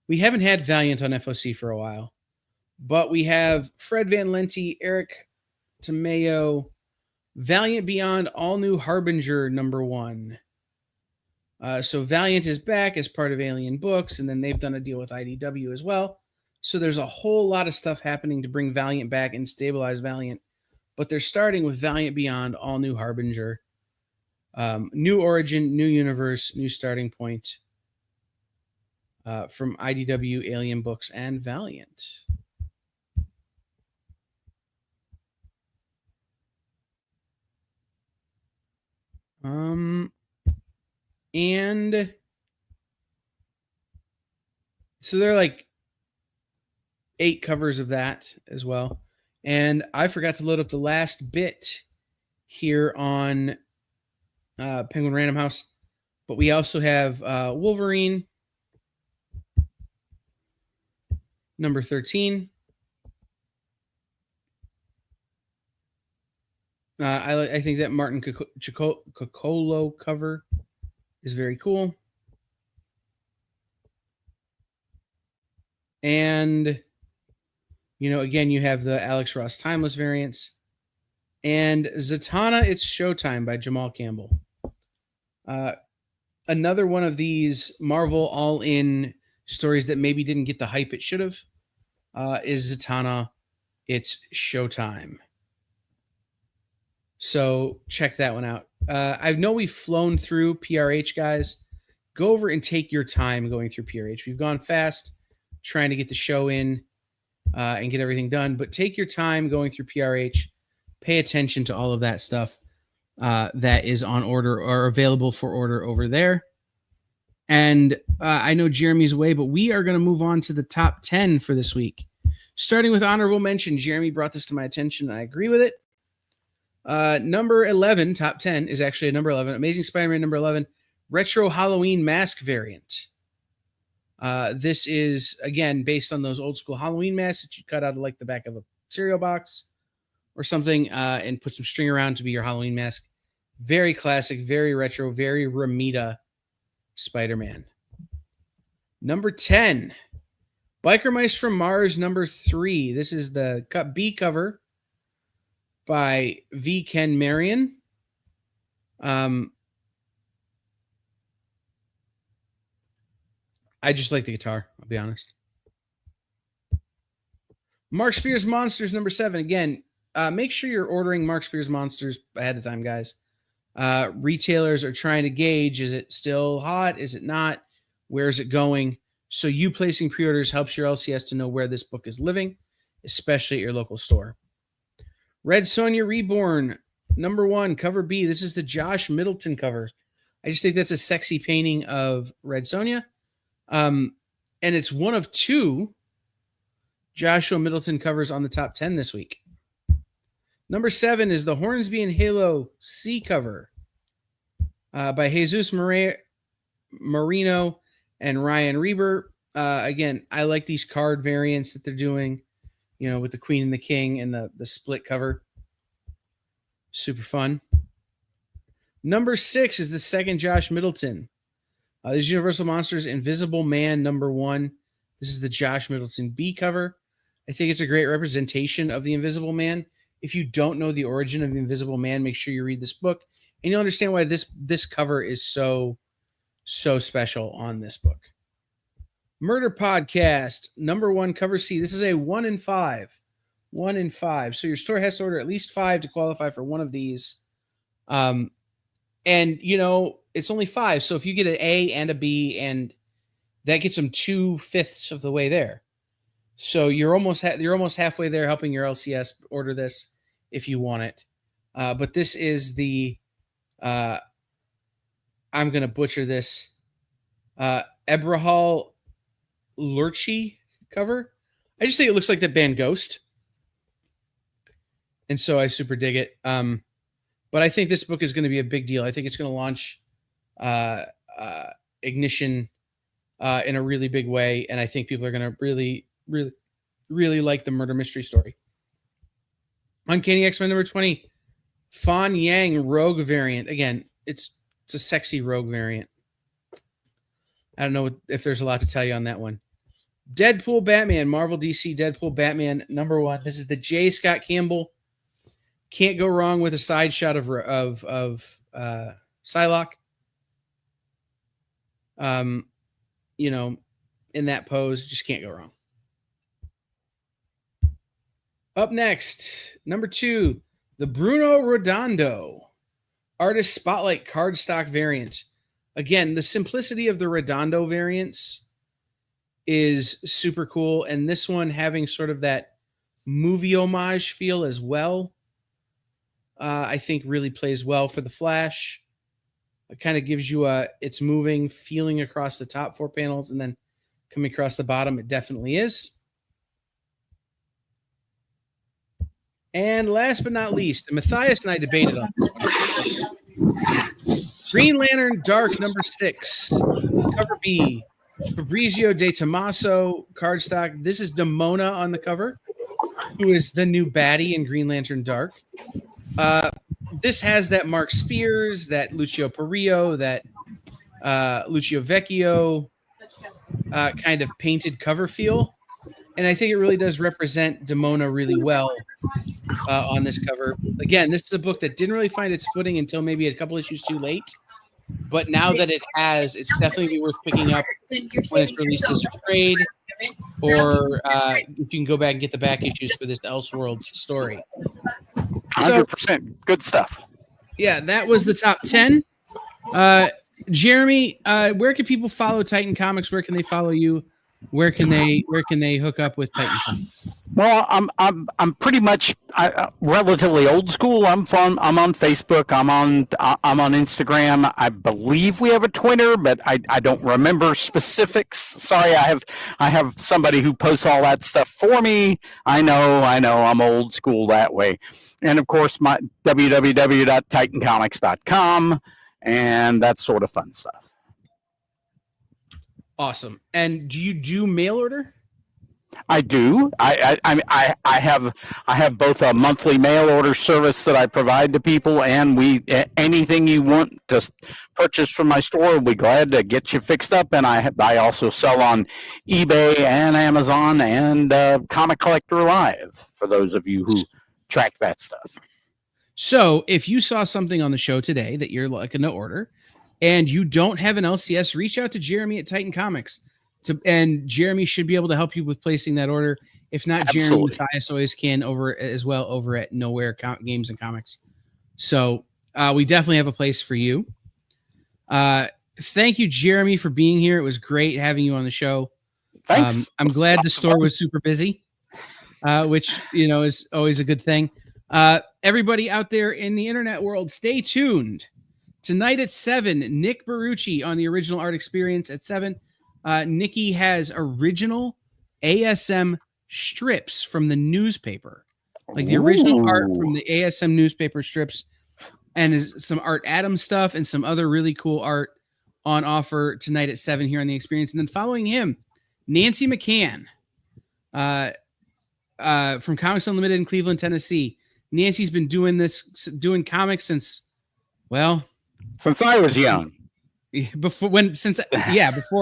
We haven't had Valiant on FOC for a while, but we have Fred Van Lente, Eric Tamayo, Valiant Beyond All New Harbinger #1. So Valiant is back as part of Alien Books, and then they've done a deal with IDW as well. So there's a whole lot of stuff happening to bring Valiant back and stabilize Valiant. But they're starting with Valiant Beyond All New Harbinger. New origin, new universe, new starting point from IDW, Alien Books, and Valiant. And so they're like 8 covers of that as well. And I forgot to load up the last bit here on Penguin Random House, but we also have Wolverine #13. I think that Martin Coccolo cover is very cool. And, again, you have the Alex Ross Timeless variants. And Zatanna, It's Showtime by Jamal Campbell. Another one of these Marvel all-in stories that maybe didn't get the hype it should have is Zatanna, It's Showtime. So check that one out. I know we've flown through PRH, guys. Go over and take your time going through PRH. We've gone fast trying to get the show in and get everything done, but take your time going through PRH. Pay attention to all of that stuff that is on order or available for order over there. And I know Jeremy's away, but we are going to move on to the top 10 for this week. Starting with honorable mention, Jeremy brought this to my attention, and I agree with it. Number 11, top 10, is actually a number 11. Amazing Spider-Man #11, Retro Halloween Mask variant. This is, again, based on those old school Halloween masks that you cut out of like the back of a cereal box or something and put some string around to be your Halloween mask. Very classic, very retro, very Ramita Spider-Man. Number 10, Biker Mice from Mars #3. This is the B cover by V. Ken Marion. I just like the guitar, I'll be honest. Mark Spears Monsters #7. Again, make sure you're ordering Mark Spears Monsters ahead of time, guys. Retailers are trying to gauge, is it still hot? Is it not? Where is it going? So you placing pre-orders helps your LCS to know where this book is living, especially at your local store. Red Sonja Reborn #1, cover B. This is the Josh Middleton cover. I just think that's a sexy painting of Red Sonja. And it's one of 2 Joshua Middleton covers on the top 10 this week. Number 7 is the Hornsby and Halo C cover by Jesus Marino and Ryan Reber. Again, I like these card variants that they're doing, with the Queen and the King and the split cover. Super fun. Number 6 is the second Josh Middleton. This is Universal Monsters Invisible Man #1. This is the Josh Middleton B cover. I think it's a great representation of the Invisible Man. If you don't know the origin of the Invisible Man, make sure you read this book, and you'll understand why this cover is so special on this book. Murder Podcast #1, cover C. This is a 1 in 5. 1 in 5. So your store has to order at least 5 to qualify for one of these. And it's only 5. So if you get an A and a B, and that gets them 2/5 of the way there. So you're almost halfway there, helping your LCS order this if you want it. But this is the I'm going to butcher this. Ebrahal Lurchi cover. I just think it looks like the band Ghost. And so I super dig it. But I think this book is going to be a big deal. I think it's going to launch Ignition in a really big way. And I think people are going to really, really, really like the murder mystery story. Uncanny X-Men number 20. Fan Yang Rogue variant. Again, it's a sexy Rogue variant. I don't know if there's a lot to tell you on that one. Deadpool Batman, Marvel DC Deadpool Batman number 1. This is the J. Scott Campbell. Can't go wrong with a side shot of Psylocke. You know, in that pose, just can't go wrong. Up next, number 2, the Bruno Redondo Artist Spotlight cardstock variant. Again, the simplicity of the Redondo variants is super cool, and this one having sort of that movie homage feel as well, I think really plays well for the Flash. It kind of gives you it's moving feeling across the top 4 panels, and then coming across the bottom, it definitely is. And last but not least, Matthias and I debated on this one. Green Lantern Dark number 6, cover B, Fabrizio De Tommaso cardstock. This is Demona on the cover, who is the new baddie in Green Lantern Dark. This has that Mark Spears, that Lucio Perillo, that Lucio Vecchio kind of painted cover feel. And I think it really does represent Demona really well on this cover. Again, this is a book that didn't really find its footing until maybe a couple issues too late. But now that it has, it's definitely worth picking up when it's released as a trade, or you can go back and get the back issues for this Elseworlds story. 100% good stuff. Yeah, that was the top 10. Jeremy, where can people follow Titan Comics? Where can they follow you? Where can they hook up with Titan Comics? Well, I'm pretty much relatively old school. I'm on Facebook. I'm on Instagram. I believe we have a Twitter, but I don't remember specifics. Sorry, I have somebody who posts all that stuff for me. I know. I'm old school that way. And of course, my www.titancomics.com, and that sort of fun stuff. Awesome. And do you do mail order? I do. I have both a monthly mail order service that I provide to people, and anything you want to purchase from my store, we'll be glad to get you fixed up. And I also sell on eBay and Amazon and Comic Collector Live for those of you who track that stuff. So if you saw something on the show today that you're looking to order, and you don't have an LCS, reach out to Jeremy at Titan Comics. And Jeremy should be able to help you with placing that order. If not, Absolutely. Jeremy Matthias always can over at Nowhere Games and Comics. So we definitely have a place for you. Thank you, Jeremy, for being here. It was great having you on the show. Thanks. I'm glad the store was super busy, which is always a good thing. Everybody out there in the internet world, stay tuned. Tonight at 7, Nick Barucci on the Original Art Experience at 7. Nikki has original ASM strips from the newspaper, like the original art from the ASM newspaper strips, and some Art Adam stuff and some other really cool art on offer tonight at 7 here on the Experience. And then following him, Nancy McCann from Comics Unlimited in Cleveland, Tennessee. Nancy's been doing comics since I was young. Before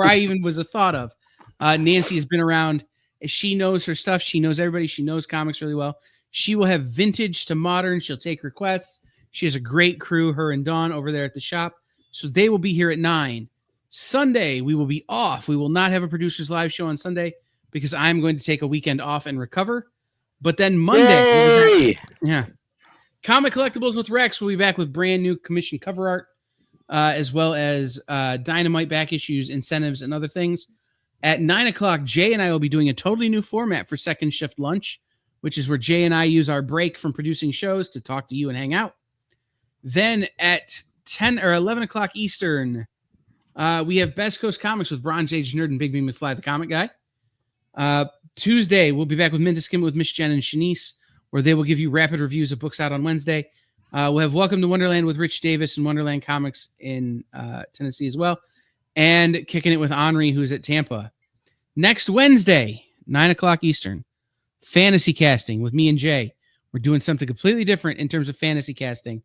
I even was a thought of. Nancy has been around. She knows her stuff. She knows everybody. She knows comics really well. She will have vintage to modern. She'll take requests. She has a great crew, her and Dawn, over there at the shop. So they will be here at 9. Sunday, we will be off. We will not have a Producers Live show on Sunday because I'm going to take a weekend off and recover. But then Monday, Comic Collectibles with Rex will be back with brand new commissioned cover art, as well as Dynamite back issues, incentives, and other things. At 9 o'clock, Jay and I will be doing a totally new format for Second Shift Lunch, which is where Jay and I use our break from producing shows to talk to you and hang out. Then at 10 or 11 o'clock Eastern, We have Best Coast Comics with Bronze Age Nerd and Big B McFly, the comic guy. Tuesday, we'll be back with Minta Skim with Miss Jen and Shanice, where they will give you rapid reviews of books out on Wednesday. We'll have Welcome to Wonderland with Rich Davis and Wonderland Comics in Tennessee as well. And Kicking It with Henri, who's at Tampa. Next Wednesday, 9 o'clock Eastern, Fantasy Casting with me and Jay. We're doing something completely different in terms of fantasy casting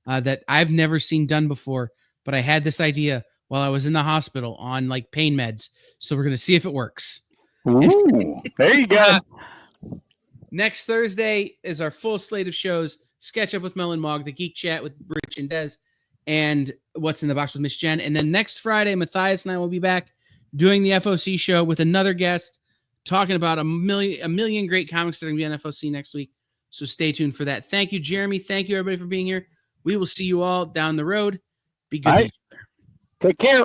that I've never seen done before, but I had this idea while I was in the hospital on like pain meds. So we're going to see if it works. Ooh, there you go. Next Thursday is our full slate of shows. Sketch Up with Mel and Mog, the Geek Chat with Rich and Des, and What's in the Box with Miss Jen. And then next Friday, Matthias and I will be back doing the FOC show with another guest, talking about a million great comics that are going to be on FOC next week. So stay tuned for that. Thank you, Jeremy. Thank you, everybody, for being here. We will see you all down the road. Be good. All right. Take care.